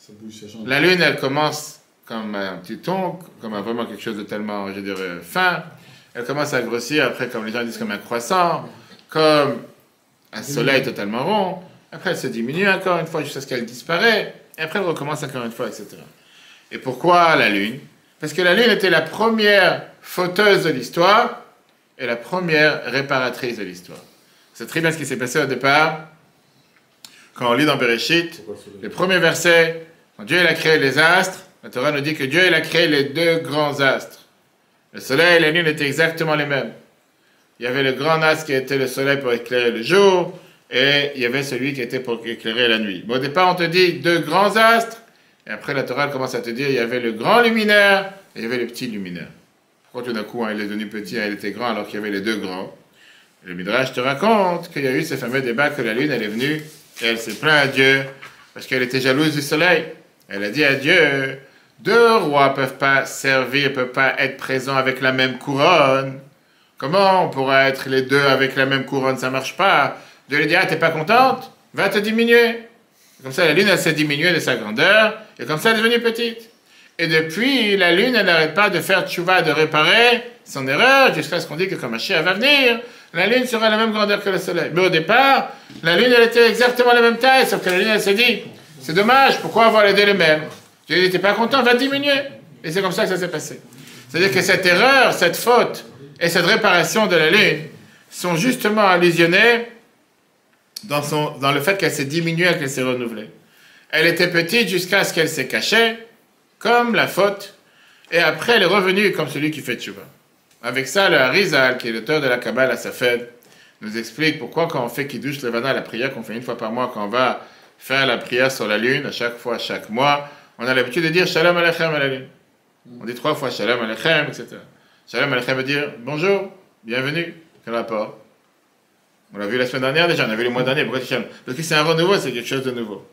La lune, elle commence comme un petit ton, comme vraiment quelque chose de tellement, je dirais, fin. Elle commence à grossir, après, comme les gens disent, comme un croissant, comme un soleil totalement rond. Après, elle se diminue encore une fois jusqu'à ce qu'elle disparaît. Et après, elle recommence encore une fois, etc. Et pourquoi la lune? Parce que la lune était la première fauteuse de l'histoire et la première réparatrice de l'histoire. C'est très bien ce qui s'est passé au départ. Quand on lit dans Bereshit, le premier verset, quand Dieu il a créé les astres, la Torah nous dit que Dieu il a créé les deux grands astres. Le soleil et la lune étaient exactement les mêmes. Il y avait le grand astre qui était le soleil pour éclairer le jour, et il y avait celui qui était pour éclairer la nuit. Mais au départ, on te dit deux grands astres, et après la Torah commence à te dire il y avait le grand luminaire, et il y avait le petit luminaire. Pourquoi tout d'un coup, il est devenu petit, il était grand, alors qu'il y avait les deux grands? Le Midrash te raconte qu'il y a eu ce fameux débat que la lune, elle est venue, et elle s'est plaint à Dieu, parce qu'elle était jalouse du soleil. Elle a dit à Dieu, deux rois ne peuvent pas servir, ne peuvent pas être présents avec la même couronne. Comment on pourra être les deux avec la même couronne? Ça ne marche pas. Dieu lui dit, ah, t'es pas contente? Va te diminuer. Comme ça, la lune, elle s'est diminuée de sa grandeur, et comme ça, elle est devenue petite. Et depuis, la lune, elle n'arrête pas de faire tchouva, de réparer son erreur, jusqu'à ce qu'on dit que quand Mashiach va venir, la lune sera la même grandeur que le soleil. Mais au départ, la lune, elle était exactement la même taille, sauf que la lune, elle s'est dit, c'est dommage, pourquoi avoir les deux les mêmes? Dieu n'était pas content, va diminuer. Et c'est comme ça que ça s'est passé. C'est-à-dire que cette erreur, cette faute et cette réparation de la lune sont justement allusionnées dans le fait qu'elle s'est diminuée et qu'elle s'est renouvelée. Elle était petite jusqu'à ce qu'elle s'est cachée, comme la faute, et après elle est revenue comme celui qui fait tchouva. Avec ça, le Harizal, qui est l'auteur de la Kabbale à Safed, nous explique pourquoi quand on fait Kiddush Levana, la prière qu'on fait une fois par mois, quand on va faire la prière sur la lune, à chaque fois, chaque mois, on a l'habitude de dire Shalom Aleichem à la lune. On dit 3 fois Shalom Aleichem, etc. Shalom Aleichem veut dire bonjour, bienvenue. Quel rapport? On l'a vu la semaine dernière déjà, on a vu le mois dernier. Pourquoi Shalom? Parce que c'est un renouveau, c'est quelque chose de nouveau.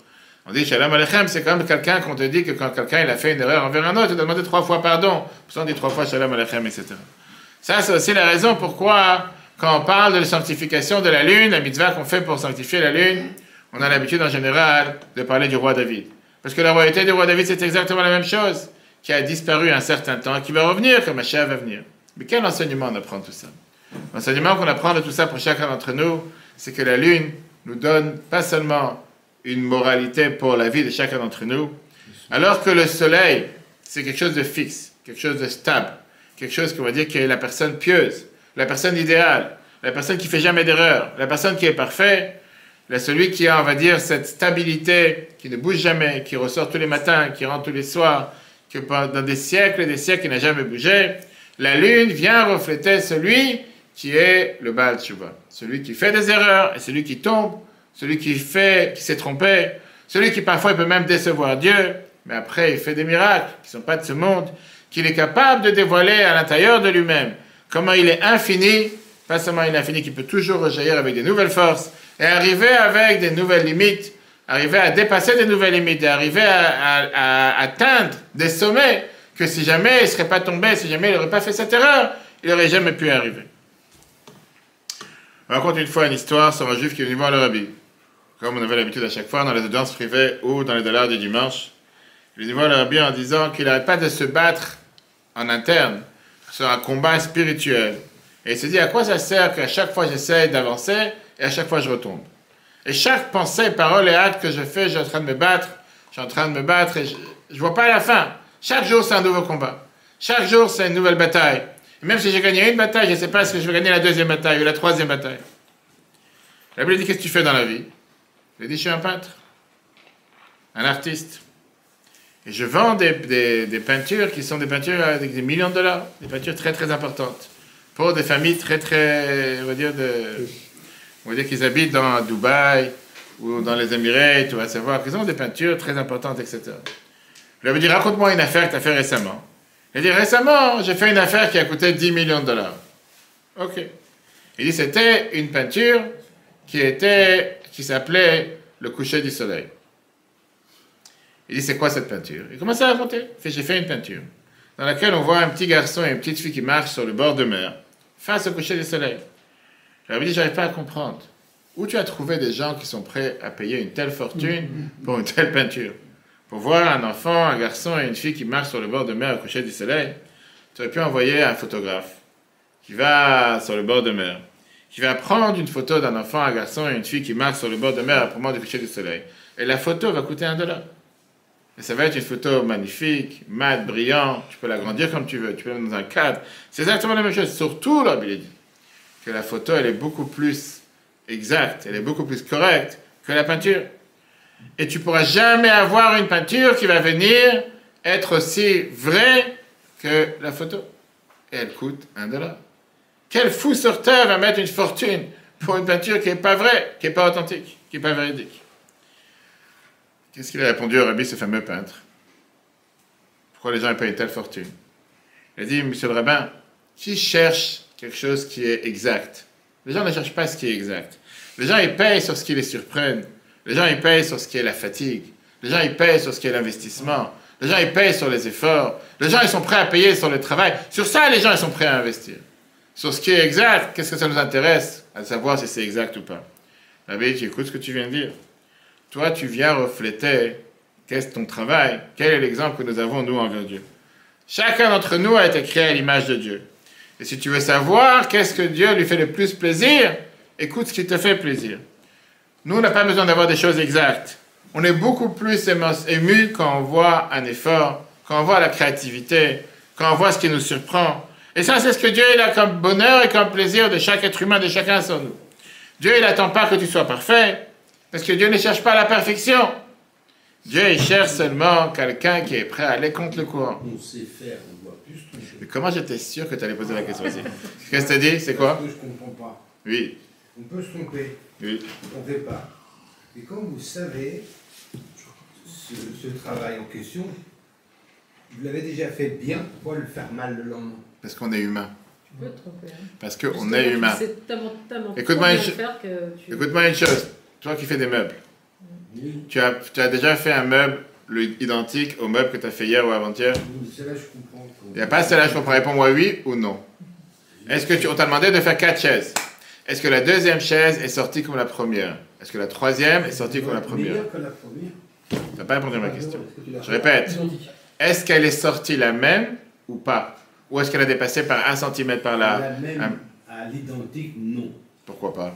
On dit Shalom Aleichem, c'est comme quelqu'un qu'on te dit que quand quelqu'un il a fait une erreur envers un autre, il doit demander 3 fois pardon. Pour ça on dit 3 fois Shalom Aleichem, etc. Ça, c'est aussi la raison pourquoi, quand on parle de la sanctification de la lune, la mitzvah qu'on fait pour sanctifier la lune, on a l'habitude en général de parler du roi David. Parce que la royauté du roi David, c'est exactement la même chose, qui a disparu un certain temps, qui va revenir, que Mashiach va venir. Mais quel enseignement on apprend de tout ça? L'enseignement qu'on apprend de tout ça pour chacun d'entre nous, c'est que la lune nous donne pas seulement une moralité pour la vie de chacun d'entre nous, alors que le soleil, c'est quelque chose de fixe, quelque chose de stable, quelque chose qu'on va dire qui est la personne pieuse, la personne idéale, la personne qui fait jamais d'erreur, la personne qui est parfaite. Il y a celui qui a, on va dire, cette stabilité, qui ne bouge jamais, qui ressort tous les matins, qui rentre tous les soirs, que pendant des siècles et des siècles, il n'a jamais bougé. La lune vient refléter celui qui est le Baal Tshuva. Celui qui fait des erreurs et celui qui tombe, celui qui s'est trompé, celui qui parfois peut même décevoir Dieu, mais après il fait des miracles qui ne sont pas de ce monde, qu'il est capable de dévoiler à l'intérieur de lui-même comment il est infini, pas seulement il est infini, qu'il peut toujours rejaillir avec des nouvelles forces et arriver avec des nouvelles limites, arriver à dépasser des nouvelles limites et arriver à atteindre des sommets que si jamais il ne serait pas tombé, si jamais il n'aurait pas fait cette erreur, il n'aurait jamais pu arriver. On raconte une fois une histoire sur un juif qui est venu voir le rabbi. Comme on avait l'habitude à chaque fois dans les audiences privées ou dans les dollars du dimanche. Il est venu voir le rabbi en disant qu'il n'arrête pas de se battre en interne sur un combat spirituel. Et il se dit à quoi ça sert qu'à chaque fois j'essaie d'avancer et à chaque fois je retombe. Et chaque pensée, parole et acte que je fais, je suis en train de me battre et je ne vois pas la fin. Chaque jour c'est un nouveau combat. Chaque jour c'est une nouvelle bataille. Et même si j'ai gagné une bataille, je ne sais pas si je vais gagner la deuxième bataille ou la troisième bataille. La Bible dit qu'est-ce que tu fais dans la vie? Il dit je suis un peintre, un artiste. Et je vends des peintures qui sont des peintures avec des millions de dollars, des peintures très très importantes, pour des familles très très, on va dire qu'ils habitent dans Dubaï ou dans les Émirats, tu vas savoir qu'ils ont des peintures très importantes, etc. Je lui ai dit raconte-moi une affaire que tu as fait récemment. Il a dit récemment j'ai fait une affaire qui a coûté 10 millions de dollars. Ok. Il dit c'était une peinture qui s'appelait Le coucher du soleil. Il dit, c'est quoi cette peinture? Il commence à raconter. J'ai fait une peinture dans laquelle on voit un petit garçon et une petite fille qui marchent sur le bord de mer, face au coucher du soleil. Je lui ai dit, j'arrive pas à comprendre. Où tu as trouvé des gens qui sont prêts à payer une telle fortune pour une telle peinture? Pour voir un enfant, un garçon et une fille qui marchent sur le bord de mer au coucher du soleil, tu aurais pu envoyer un photographe qui va sur le bord de mer, qui va prendre une photo d'un enfant, un garçon et une fille qui marchent sur le bord de mer au moment du coucher du soleil. Et la photo va coûter $1. Et ça va être une photo magnifique, mat, brillant, tu peux l'agrandir comme tu veux, tu peux la mettre dans un cadre. C'est exactement la même chose. Surtout, là, il dit que la photo, elle est beaucoup plus exacte, elle est beaucoup plus correcte que la peinture. Et tu ne pourras jamais avoir une peinture qui va venir être aussi vraie que la photo. Et elle coûte $1. Quel fou sur terre va mettre une fortune pour une peinture qui n'est pas vraie, qui n'est pas authentique, qui n'est pas véridique? Qu'est-ce qu'il a répondu au rabbi, ce fameux peintre? Pourquoi les gens payent une telle fortune? Il a dit, monsieur le rabbin, qui cherche quelque chose qui est exact? Les gens ne cherchent pas ce qui est exact. Les gens, ils payent sur ce qui les surprenne. Les gens, ils payent sur ce qui est la fatigue. Les gens, ils payent sur ce qui est l'investissement. Les gens, ils payent sur les efforts. Les gens, ils sont prêts à payer sur le travail. Sur ça, les gens, ils sont prêts à investir. Sur ce qui est exact, qu'est-ce que ça nous intéresse? À savoir si c'est exact ou pas. Rabbi, tu écoutes ce que tu viens de dire. Toi, tu viens refléter qu'est-ce ton travail, quel est l'exemple que nous avons, nous, envers Dieu. Chacun d'entre nous a été créé à l'image de Dieu. Et si tu veux savoir qu'est-ce que Dieu lui fait le plus plaisir, écoute ce qui te fait plaisir. Nous, on n'a pas besoin d'avoir des choses exactes. On est beaucoup plus ému quand on voit un effort, quand on voit la créativité, quand on voit ce qui nous surprend. Et ça, c'est ce que Dieu il a comme bonheur et comme plaisir de chaque être humain, de chacun sur nous. Dieu, il n'attend pas que tu sois parfait, parce que Dieu ne cherche pas la perfection. Dieu, il cherche seulement quelqu'un qui est prêt à aller contre le courant. On sait faire, on doit plus se tromper. Mais comment j'étais sûr que tu allais poser la question aussi? Qu'est-ce que tu as dit? C'est quoi? Parce que je ne comprends pas. Oui. On peut se tromper. Oui. On ne fait pas. Et quand vous savez ce travail en question, vous l'avez déjà fait bien, pourquoi le faire mal le lendemain? Parce qu'on est humain. Tu peux te tromper. Hein. Parce qu'on est humain. Tellement Écoute-moi tu... Écoute-moi une chose. Toi qui fais des meubles, tu as déjà fait un meuble identique au meuble que tu as fait hier ou avant-hier? Celle-là, je comprends. Il n'y a pas celle-là, je comprends. Réponds-moi oui ou non. Est-ce que on t'a demandé de faire 4 chaises? Est-ce que la deuxième chaise est sortie comme la première? Est-ce que la troisième est sortie comme la première? Meilleure que la première. Tu n'as pas répondu à ma question. Je répète. Est-ce qu'elle est sortie la même ou pas? Ou est-ce qu'elle a dépassé par 1 centimètre par là? La même à l'identique, non. Pourquoi pas?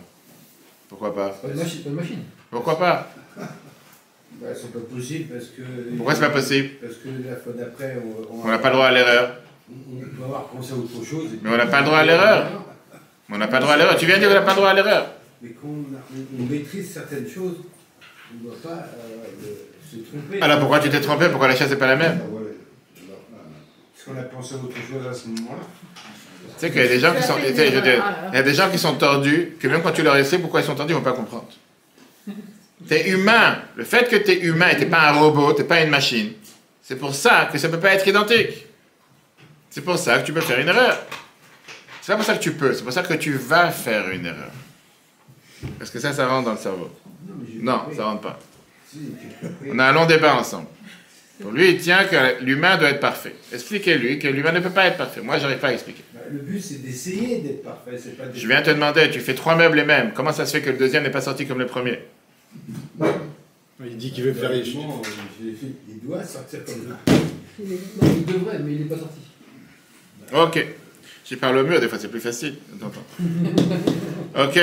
Pourquoi pas? Pas de machine. Pourquoi pas? Bah, c'est pas possible parce que... Pourquoi c'est pas possible? Parce que la fois d'après, On n'a pas le droit à l'erreur. On doit avoir pensé à autre chose. Mais on n'a pas le droit à l'erreur. On n'a pas le droit à l'erreur. Tu viens de dire qu'on n'a pas le droit à l'erreur. Mais quand on maîtrise certaines choses, on ne doit pas se tromper. Alors pourquoi tu t'es trompé? Pourquoi la chaise n'est pas la même? Parce qu'on a pensé à autre chose à ce moment-là. Tu sais qu'il y a des gens qui sont, il y a des gens qui sont tordus, que même quand tu leur expliques pourquoi ils sont tordus, ils ne vont pas comprendre. T'es humain. Le fait que t'es humain et t'es pas un robot, t'es pas une machine, c'est pour ça que ça peut pas être identique. C'est pour ça que tu peux faire une erreur. C'est pas pour ça que tu peux, c'est pour ça que tu vas faire une erreur. Parce que ça rentre dans le cerveau. Non, ça rentre pas. On a un long débat ensemble. Pour lui, il tient que l'humain doit être parfait. Expliquez-lui que l'humain ne peut pas être parfait. Moi, j'arrive pas à expliquer. Le but, c'est d'essayer d'être parfait. C'est pas Je viens te demander, tu fais 3 meubles les mêmes. Comment ça se fait que le deuxième n'est pas sorti comme le premier? Il dit qu'il veut faire les choses. Il doit sortir comme ça. Non, il devrait, mais il n'est pas sorti. Ok. J'y parle au mur, des fois c'est plus facile. Ok.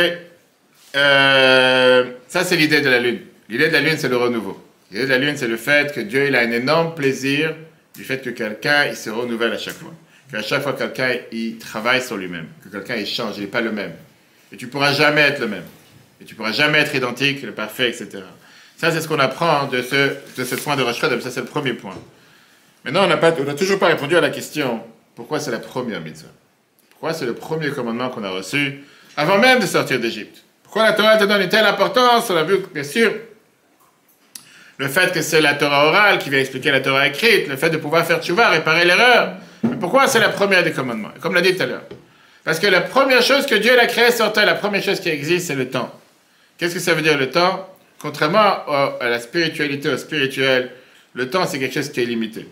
Ça, c'est l'idée de la Lune. L'idée de la Lune, c'est le renouveau. L'idée de la Lune, c'est le fait que Dieu il a un énorme plaisir du fait que quelqu'un il se renouvelle à chaque fois. Qu'à chaque fois, quelqu'un il travaille sur lui-même. Que quelqu'un il change, il n'est pas le même. Et tu ne pourras jamais être le même. Et tu ne pourras jamais être identique, le parfait, etc. Ça, c'est ce qu'on apprend de ce point de Rosh Chodesh. Ça, c'est le premier point. Maintenant, on n'a toujours pas répondu à la question pourquoi c'est la première mitzvah. Pourquoi c'est le premier commandement qu'on a reçu avant même de sortir d'Égypte. Pourquoi la Torah te donne une telle importance? On a vu, bien sûr, le fait que c'est la Torah orale qui vient expliquer la Torah écrite, le fait de pouvoir faire tchouva, réparer l'erreur. Mais pourquoi c'est la première des commandements? Comme l'a dit tout à l'heure. Parce que la première chose que Dieu a créée sur terre, la première chose qui existe, c'est le temps. Qu'est-ce que ça veut dire le temps? Contrairement à la spiritualité, au spirituel, le temps c'est quelque chose qui est limité.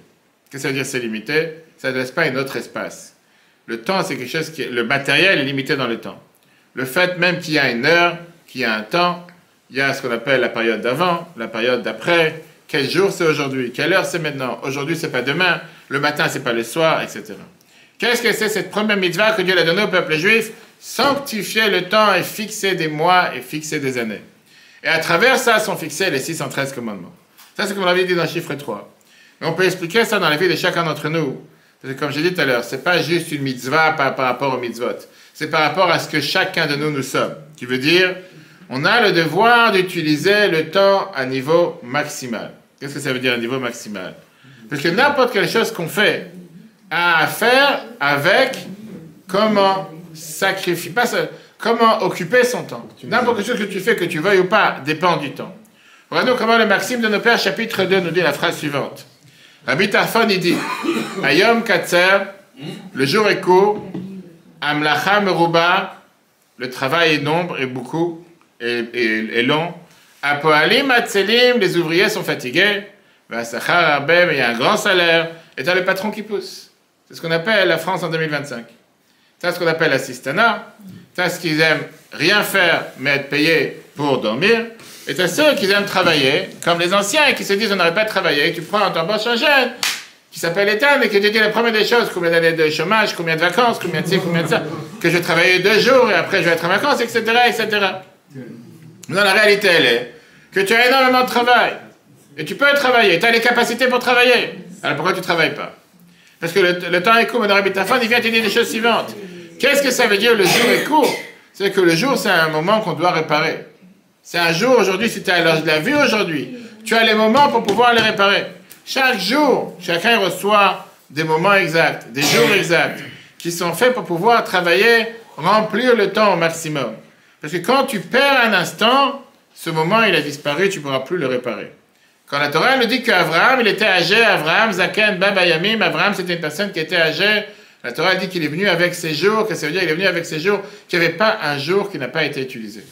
Qu'est-ce que ça veut dire c'est limité? Ça ne laisse pas un autre espace. Le temps c'est quelque chose qui le matériel est limité dans le temps. Le fait même qu'il y a une heure, qu'il y a un temps, il y a ce qu'on appelle la période d'avant, la période d'après, quel jour c'est aujourd'hui, quelle heure c'est maintenant, aujourd'hui c'est pas demain, le matin c'est pas le soir, etc. Qu'est-ce que c'est cette première mitzvah que Dieu a donnée au peuple juif? Sanctifier le temps et fixer des mois et fixer des années. Et à travers ça sont fixés les 613 commandements. Ça c'est comme on l'avait dit dans le chiffre 3. Et on peut expliquer ça dans la vie de chacun d'entre nous. Parce que comme j'ai dit tout à l'heure, c'est pas juste une mitzvah par rapport aux mitzvot. C'est par rapport à ce que chacun de nous sommes. Qui veut dire, on a le devoir d'utiliser le temps à niveau maximal. Qu'est-ce que ça veut dire à niveau maximal? Parce que n'importe quelle chose qu'on fait a à faire avec comment sacrifier, pas ça, comment occuper son temps. N'importe quelle chose que tu fais, que tu veuilles ou pas, dépend du temps. Regardons comment le Maxime de nos Pères, chapitre 2, nous dit la phrase suivante. Rabbi Tarfon, il dit, Ayom Katser, le jour est court, Amlacha Meruba, le travail est nombre et beaucoup, et long. Apoalim Atzelim, les ouvriers sont fatigués, Vasachar Arbem, il y a un grand salaire, et tu as le patron qui pousse. C'est ce qu'on appelle la France en 2025. C'est ce qu'on appelle l'assistanat. C'est ce qu'ils aiment rien faire, mais être payés pour dormir. Et tu as ceux qui aiment travailler, comme les anciens, et qui se disent on n'aurait pas de travailler. Tu prends un embauche un jeune, qui s'appelle Ethan, et qui te dit la première des choses, combien d'années de chômage, combien de vacances, combien de ci, combien de ça, que je vais travailler 2 jours, et après je vais être en vacances, etc., etc. Non, la réalité, elle est que tu as énormément de travail. Et tu peux travailler, tu as les capacités pour travailler. Alors pourquoi tu ne travailles pas? Parce que le temps est court, mon Rabbi Tarfon, il vient te dire les choses suivantes. Qu'est-ce que ça veut dire le jour est court? C'est que le jour, c'est un moment qu'on doit réparer. C'est un jour aujourd'hui, si tu as la vue aujourd'hui, tu as les moments pour pouvoir les réparer. Chaque jour, chacun reçoit des moments exacts, des jours exacts, qui sont faits pour pouvoir travailler, remplir le temps au maximum. Parce que quand tu perds un instant, ce moment, il a disparu, tu ne pourras plus le réparer. Quand la Torah nous dit qu'Abraham, il était âgé, Abraham, Zaken, Baba Yamim, Abraham, c'était une personne qui était âgée. La Torah dit qu'il est venu avec ses jours, que ça veut dire qu'il est venu avec ses jours, qu'il n'y avait pas un jour qui n'a pas été utilisé.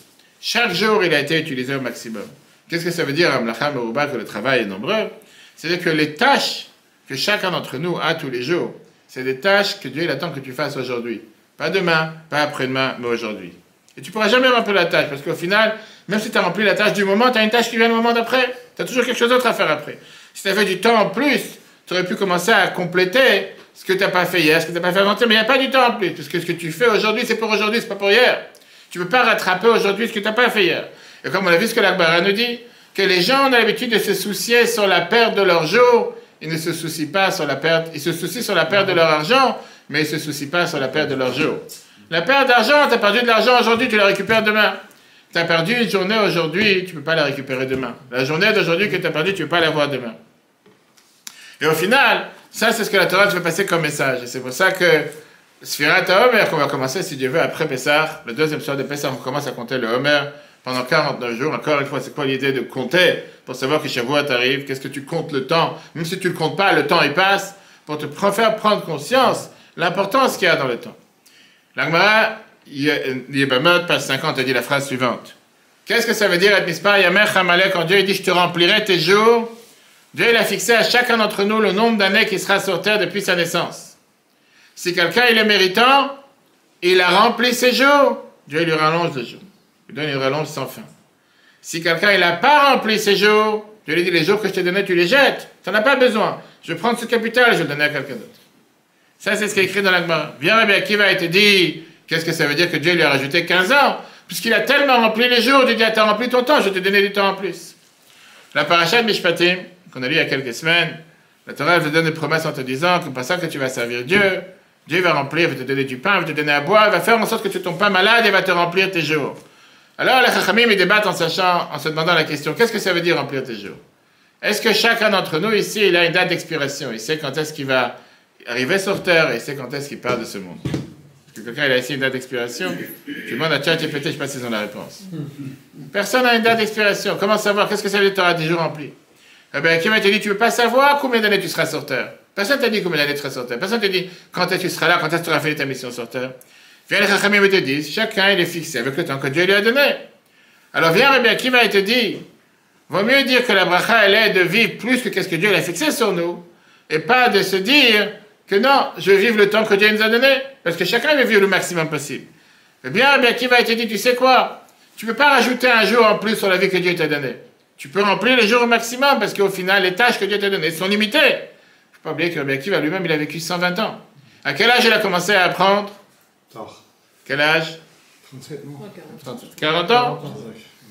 Chaque jour, il a été utilisé au maximum. Qu'est-ce que ça veut dire, Amlacha Meruba, que le travail est nombreux? C'est-à-dire que les tâches que chacun d'entre nous a tous les jours, c'est des tâches que Dieu il attend que tu fasses aujourd'hui. Pas demain, pas après-demain, mais aujourd'hui. Et tu ne pourras jamais remplir la tâche, parce qu'au final, même si tu as rempli la tâche du moment, tu as une tâche qui vient le moment d'après. Tu as toujours quelque chose d'autre à faire après. Si tu avais du temps en plus, tu aurais pu commencer à compléter ce que tu n'as pas fait hier, ce que tu n'as pas fait avant-hier, mais il n'y a pas du temps en plus, parce que ce que tu fais aujourd'hui, c'est pour aujourd'hui, c'est pas pour hier. Tu ne peux pas rattraper aujourd'hui ce que tu n'as pas fait hier. Et comme on a vu ce que l'Akbara nous dit, que les gens ont l'habitude de se soucier sur la perte de leur jour, ils ne se soucient pas sur la perte, ils se soucient sur la perte de leur argent, mais ils ne se soucient pas sur la perte de leur jour. La perte d'argent, tu as perdu de l'argent aujourd'hui, tu le récupères demain. Tu as perdu une journée aujourd'hui, tu ne peux pas la récupérer demain. La journée d'aujourd'hui que tu as perdue, tu ne peux pas la voir demain. Et au final, ça c'est ce que la Torah te fait passer comme message. Et c'est pour ça que Sfirat HaOmer, qu'on va commencer, si Dieu veut, après Pessah, le deuxième soir de Pessah, on commence à compter le Homer pendant 49 jours. Encore une fois, c'est quoi l'idée de compter pour savoir que Shavuot arrive? Qu'est-ce que tu comptes le temps? Même si tu ne le comptes pas, le temps il passe, pour te faire prendre conscience l'importance qu'il y a dans le temps. L'Agmara, Yebamot, page 50, te dit la phrase suivante. Qu'est-ce que ça veut dire, Mispar Yamer Hamalek, quand Dieu dit je te remplirai tes jours? Dieu il a fixé à chacun d'entre nous le nombre d'années qui sera sur terre depuis sa naissance. Si quelqu'un il est méritant, il a rempli ses jours, Dieu lui rallonge les jours. Il donne une rallonge sans fin. Si quelqu'un il n'a pas rempli ses jours, Dieu lui dit les jours que je t'ai donnés, tu les jettes. Tu n'en as pas besoin. Je vais prendre ce capital et je vais le donner à quelqu'un d'autre. Ça, c'est ce qui est écrit dans la Gemara. Viens, Rabbi Akiva, et te dit, qu'est-ce que ça veut dire que Dieu lui a rajouté 15 ans? Puisqu'il a tellement rempli les jours, Dieu dit, tu as rempli ton temps, je vais te donner du temps en plus. La paracha de Mishpatim, qu'on a lu il y a quelques semaines, la Torah elle te donne des promesses en te disant que par ça que tu vas servir Dieu, Dieu va remplir, il va te donner du pain, il va te donner à boire, il va faire en sorte que tu ne tombes pas malade, il va te remplir tes jours. Alors les Chachamim ils débattent en se demandant la question, qu'est-ce que ça veut dire remplir tes jours? Est-ce que chacun d'entre nous ici, il a une date d'expiration? Il sait quand est-ce qu'il va arriver sur Terre et il sait quand est-ce qu'il part de ce monde? Est-ce que quelqu'un il a ici une date d'expiration? Tu demandes à ChatGPT, je ne sais pas s'ils ont la réponse. Personne n'a une date d'expiration. Comment savoir? Qu'est-ce que ça veut dire que tu auras des jours remplis? Eh bien, qui m'a dit, tu ne veux pas savoir combien d'années tu seras sur Terre? Personne ne t'a dit combien d'années tu seras sur Terre. Personne ne t'a dit quand est-ce que tu seras là, quand est-ce que tu auras fait ta mission sur Terre. Viens les Chachamim et te disent, chacun il est fixé avec le temps que Dieu lui a donné. Alors viens Rabbi Akiva et te dit, vaut mieux dire que la bracha elle est de vivre plus que qu'est-ce que Dieu a fixé sur nous, et pas de se dire que non, je vais vivre le temps que Dieu nous a donné, parce que chacun veut vivre le maximum possible. Eh bien Rabbi Akiva et te dit, tu sais quoi, tu ne peux pas rajouter un jour en plus sur la vie que Dieu t'a donnée. Tu peux remplir les jours au maximum, parce qu'au final, les tâches que Dieu t'a données sont limitées. Il ne faut pas oublier que Rabbi Akiva lui-même, il a vécu 120 ans. À quel âge il a commencé à apprendre? Tard. Quel âge? 37 mois. 40 ans.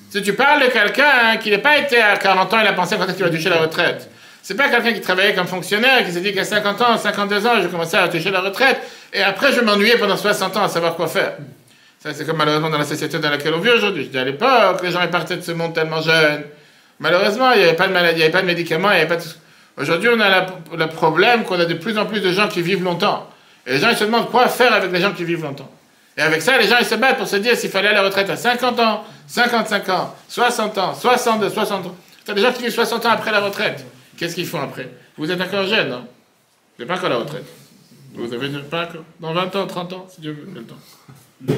Si tu parles de quelqu'un qui n'a pas été à 40 ans, il a pensé quand est-ce qu'il va toucher la retraite. C'est pas quelqu'un qui travaillait comme fonctionnaire, qui s'est dit qu'à 50 ans, 52 ans, je commençais à toucher la retraite, et après je m'ennuyais pendant 60 ans à savoir quoi faire. Ça, c'est comme malheureusement dans la société dans laquelle on vit aujourd'hui. Je dis à l'époque, les gens ils partaient de ce monde tellement jeunes. Malheureusement, il n'y avait pas de maladie, il n'y avait pas de médicaments, il n'y avait pas de... Aujourd'hui, on a le problème qu'on a de plus en plus de gens qui vivent longtemps. Et les gens, ils se demandent quoi faire avec les gens qui vivent longtemps. Et avec ça, les gens, ils se battent pour se dire s'il fallait aller à la retraite à 50 ans, 55 ans, 60 ans, 62, 60 ans. Tu as des gens qui vivent 60 ans après la retraite. Qu'est-ce qu'ils font après? Vous êtes encore jeune, non? Vous n'êtes pas encore à la retraite. Vous avez pas encore... Dans 20 ans, 30 ans, si Dieu veut, le temps.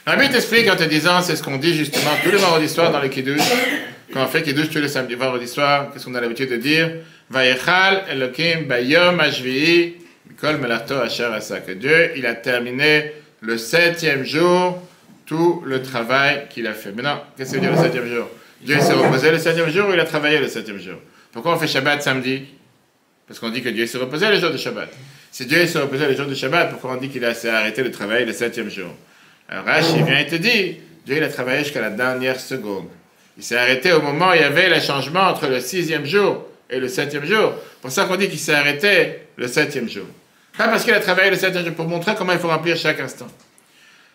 Rabbi t'explique en te disant, c'est ce qu'on dit justement tous les vendredis soirs dans les Kiddush. Quand on fait Kiddush tous les samedis, vendredis soirs, qu'est-ce qu'on a l'habitude de dire? Vayechal Elokim Bayom Hashvi'i Mikol Melarto Asher Asa. Que Dieu, il a terminé le 7e jour tout le travail qu'il a fait. Maintenant, qu'est-ce que veut dire le 7e jour? Dieu s'est reposé le 7e jour ou il a travaillé le 7e jour? Pourquoi on fait Shabbat samedi? Parce qu'on dit que Dieu s'est reposé les jours de Shabbat. Si Dieu s'est reposé les jours de Shabbat, pourquoi on dit qu'il a arrêté le travail le 7e jour? Alors Rashi vient et te dit, Dieu il a travaillé jusqu'à la dernière seconde. Il s'est arrêté au moment où il y avait le changement entre le 6e jour et le 7e jour. C'est pour ça qu'on dit qu'il s'est arrêté le 7e jour. Pas parce qu'il a travaillé le 7e jour, pour montrer comment il faut remplir chaque instant.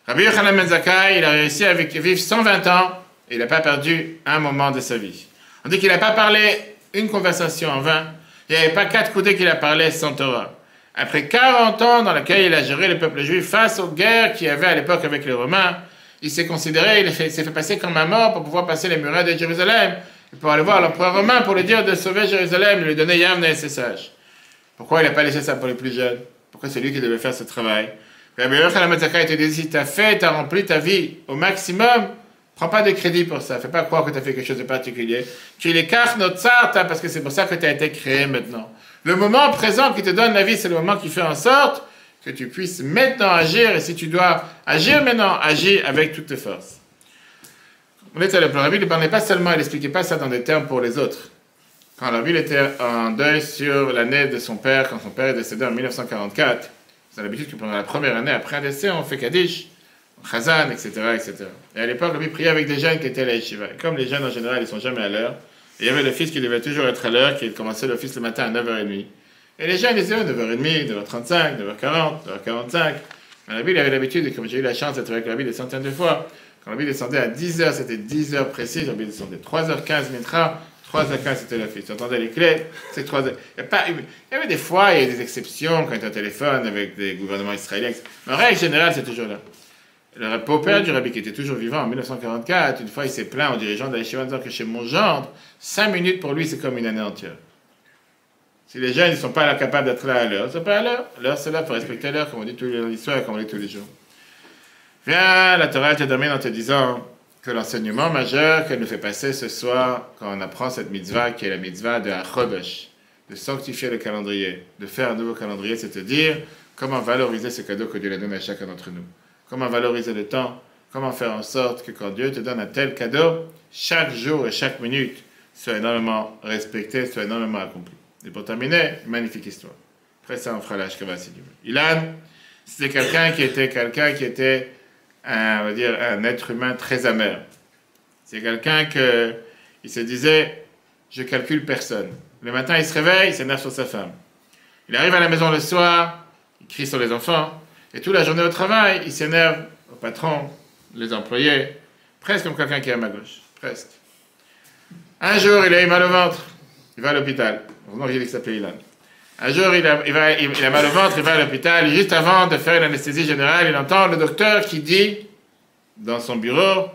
Rabbi Yochanan ben Zakkai, il a réussi à vivre 120 ans et il n'a pas perdu un moment de sa vie. On dit qu'il n'a pas parlé une conversation en vain. Il n'y avait pas 4 coudées qu'il a parlé sans Torah. Après 40 ans dans lesquels il a géré le peuple juif face aux guerres qu'il y avait à l'époque avec les Romains, il s'est considéré, il s'est fait passer comme un mort pour pouvoir passer les murailles de Jérusalem, et pour aller voir l'empereur romain pour lui dire de sauver Jérusalem, de lui donner Yavne et ses sages. Pourquoi il n'a pas laissé ça pour les plus jeunes? Pourquoi c'est lui qui devait faire ce travail? Rabbi Yochanan ben Zakkai te dit, si tu as fait, tu as rempli ta vie au maximum, prends pas de crédit pour ça, fais pas croire que tu as fait quelque chose de particulier. Tu l'écartes notre sarta parce que c'est pour ça que tu as été créé maintenant. Le moment présent qui te donne la vie, c'est le moment qui fait en sorte que tu puisses maintenant agir, et si tu dois agir maintenant, agis avec toutes tes forces. On était le Rabbi ne parlait pas seulement, il n'expliquait pas ça dans des termes pour les autres. Quand Rabbi était en deuil sur l'année de son père, quand son père est décédé en 1944, c'est l'habitude que pendant la première année après un décès, on fait Kaddish, Chazan, etc., etc. Et à l'époque, Rabbi priait avec des jeunes qui étaient à la yeshiva. Comme les jeunes en général, ils ne sont jamais à l'heure, et il y avait le fils qui devait toujours être à l'heure, qui commençait l'office le matin à 9h30. Et les jeunes, ils disaient 9h30, 9h35, 9h40, 9h45. Rabbi, il avait l'habitude, et comme j'ai eu la chance d'être avec Rabbi des centaines de fois, Quand Rabbi descendait à 10h, c'était 10h précis, Rabbi descendait 3h15 Mitra, 3h15 c'était la fille. Tu entendais les clés, c'est 3h. Il y avait des fois, il y a des exceptions quand il y a un téléphone avec des gouvernements israéliens. Mais en règle générale, c'est toujours là. Le beau-père du Rabbi qui était toujours vivant en 1944, une fois il s'est plaint au dirigeant de la Yeshiva en disant que chez mon gendre, 5 minutes pour lui c'est comme une année entière. Si les jeunes ne sont pas capables d'être là à l'heure, c'est pas à l'heure. L'heure c'est là, il faut respecter l'heure comme on dit tous les l'histoire et comme on dit tous les jours. Viens, la Torah te termine en te disant que l'enseignement majeur qu'elle nous fait passer ce soir quand on apprend cette mitzvah qui est la mitzvah de Chodesh, de sanctifier le calendrier, de faire un nouveau calendrier, c'est de dire comment valoriser ce cadeau que Dieu a donné à chacun d'entre nous. Comment valoriser le temps, comment faire en sorte que quand Dieu te donne un tel cadeau, chaque jour et chaque minute soit énormément respecté, soit énormément accompli. Et pour terminer, une magnifique histoire. Après ça, on fera l'ashkava si Dieu veut. Ilan, c'était quelqu'un qui était on va dire, un être humain très amer. C'est quelqu'un il se disait, je calcule personne. Le matin, il se réveille, il s'énerve sur sa femme. Il arrive à la maison le soir, il crie sur les enfants. Et toute la journée au travail, il s'énerve au patron, les employés, presque comme quelqu'un qui est à ma gauche, presque. Un jour, il a eu mal au ventre, il va à l'hôpital. Heureusement, j'ai dit qu'il s'appelait Ilan. Un jour, il a mal au ventre, il va à l'hôpital. Juste avant de faire une anesthésie générale, il entend le docteur qui dit, dans son bureau,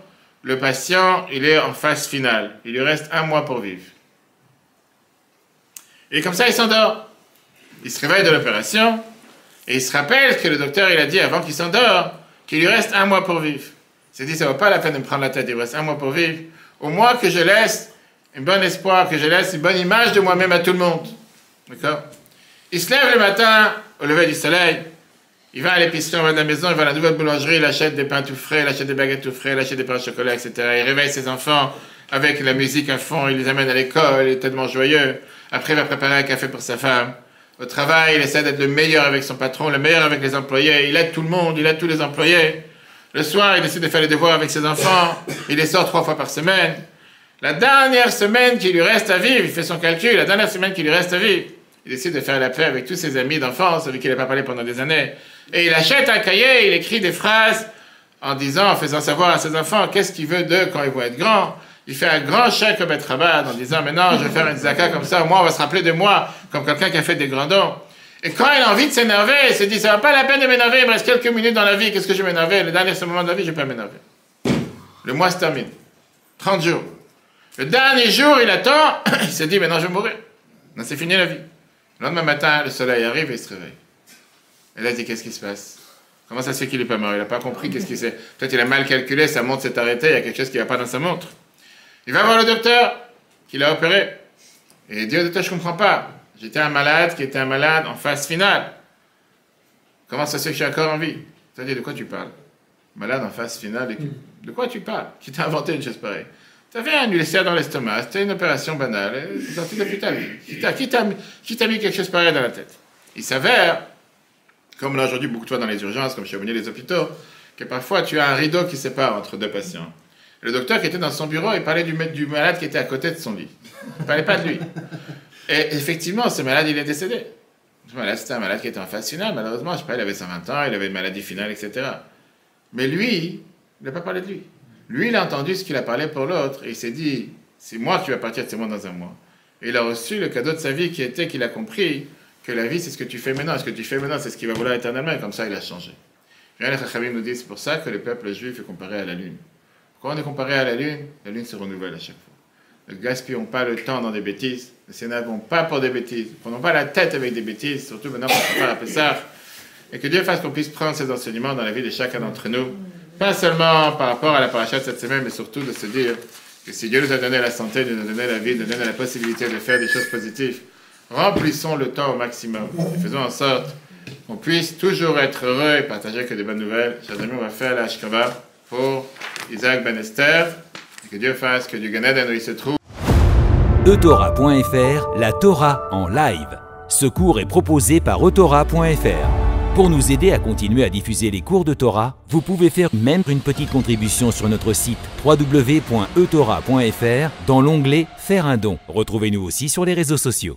le patient, il est en phase finale. Il lui reste 1 mois pour vivre. Et comme ça, il s'endort. Il se réveille de l'opération. Et il se rappelle que le docteur, il a dit avant qu'il s'endort, qu'il lui reste 1 mois pour vivre. Il s'est dit, ça ne vaut pas la peine de me prendre la tête, il me reste 1 mois pour vivre. Au moins que je laisse un bon espoir, que je laisse une bonne image de moi-même à tout le monde. D'accord? Il se lève le matin, au lever du soleil, il va à l'épicerie en bas de la maison, il va à la nouvelle boulangerie, il achète des pains tout frais, il achète des baguettes tout frais, il achète des pains au chocolat, etc. Il réveille ses enfants avec la musique à fond, il les amène à l'école, il est tellement joyeux. Après, il va préparer un café pour sa femme. Au travail, il essaie d'être le meilleur avec son patron, le meilleur avec les employés. Il aide tout le monde, il aide tous les employés. Le soir, il décide de faire les devoirs avec ses enfants. Il les sort 3 fois par semaine. La dernière semaine qui lui reste à vivre, il fait son calcul, la dernière semaine qui lui reste à vivre, il décide de faire la paix avec tous ses amis d'enfance avec qui il n'a pas parlé pendant des années. Et il achète un cahier, il écrit des phrases en faisant savoir à ses enfants qu'est-ce qu'il veut d'eux quand ils vont être grands. Il fait un grand chèque au Beth Rabbad en disant maintenant je vais faire une zaka comme ça, au moins on va se rappeler de moi comme quelqu'un qui a fait des grands dons. Et quand il a envie de s'énerver, il se dit ça va pas la peine de m'énerver, il me reste quelques minutes dans la vie, qu'est-ce que je vais m'énerver? Le dernier moment de la vie, je vais pas m'énerver. Le mois se termine. 30 jours. Le dernier jour, il attend, il se dit maintenant je vais mourir. Non, c'est fini la vie. Le lendemain matin, le soleil arrive et il se réveille. Et là, il dit qu'est-ce qui se passe? Comment ça se fait qu'il n'est pas mort? Il n'a pas compris qu'est-ce qu'il sait. Peut-être il a mal calculé, sa montre s'est arrêtée, il y a quelque chose qui ne va pas dans sa montre. Il va voir le docteur qui l'a opéré. Et il dit au docteur, je ne comprends pas. J'étais un malade qui était un malade en phase finale. Comment ça se fait que je suis encore en vie? C'est-à-dire, de quoi tu parles? Malade en phase finale, de quoi tu parles? Qui t'a inventé une chose pareille? Tu avais un ulcère dans l'estomac, c'était une opération banale, tu es sorti de l'hôpital. Qui t'a mis quelque chose pareil dans la tête? Il s'avère, comme là aujourd'hui beaucoup de fois dans les urgences, comme chez les hôpitaux, que parfois tu as un rideau qui sépare entre 2 patients. Le docteur qui était dans son bureau, il parlait du malade qui était à côté de son lit. Il ne parlait pas de lui. Et effectivement, ce malade, il est décédé. Ce malade, c'était un malade qui était en phase finale, malheureusement. Je ne sais pas, il avait 120 ans, il avait une maladie finale, etc. Mais lui, il n'a pas parlé de lui. Lui, il a entendu ce qu'il a parlé pour l'autre, et il s'est dit, c'est moi qui vais partir de ce monde dans 1 mois. Et il a reçu le cadeau de sa vie qui était qu'il a compris que la vie, c'est ce que tu fais maintenant. Ce que tu fais maintenant, c'est ce qu'il va vouloir éternellement, et comme ça, il a changé. Bien, les Chachamim nous disent, c'est pour ça que le peuple juif est comparé à la lune. Quand on est comparé à la lune se renouvelle à chaque fois. Ne gaspillons pas le temps dans des bêtises, ne s'énervons pas pour des bêtises, ne prenons pas la tête avec des bêtises, surtout maintenant qu'on prépare à Pessah, et que Dieu fasse qu'on puisse prendre ces enseignements dans la vie de chacun d'entre nous, pas seulement par rapport à la paracha de cette semaine, mais surtout de se dire que si Dieu nous a donné la santé, nous a donné la vie, nous a donné la possibilité de faire des choses positives, remplissons le temps au maximum, et faisons en sorte qu'on puisse toujours être heureux et partager que des bonnes nouvelles. Chers amis, on va faire la Ashkava pour Isaac Ben Esther, et que Dieu fasse que du Gan Eden où il se trouve. eTorah.fr, la Torah en live. Ce cours est proposé par eTorah.fr. Pour nous aider à continuer à diffuser les cours de Torah, vous pouvez faire même une petite contribution sur notre site www.etorah.fr dans l'onglet « Faire un don ». Retrouvez-nous aussi sur les réseaux sociaux.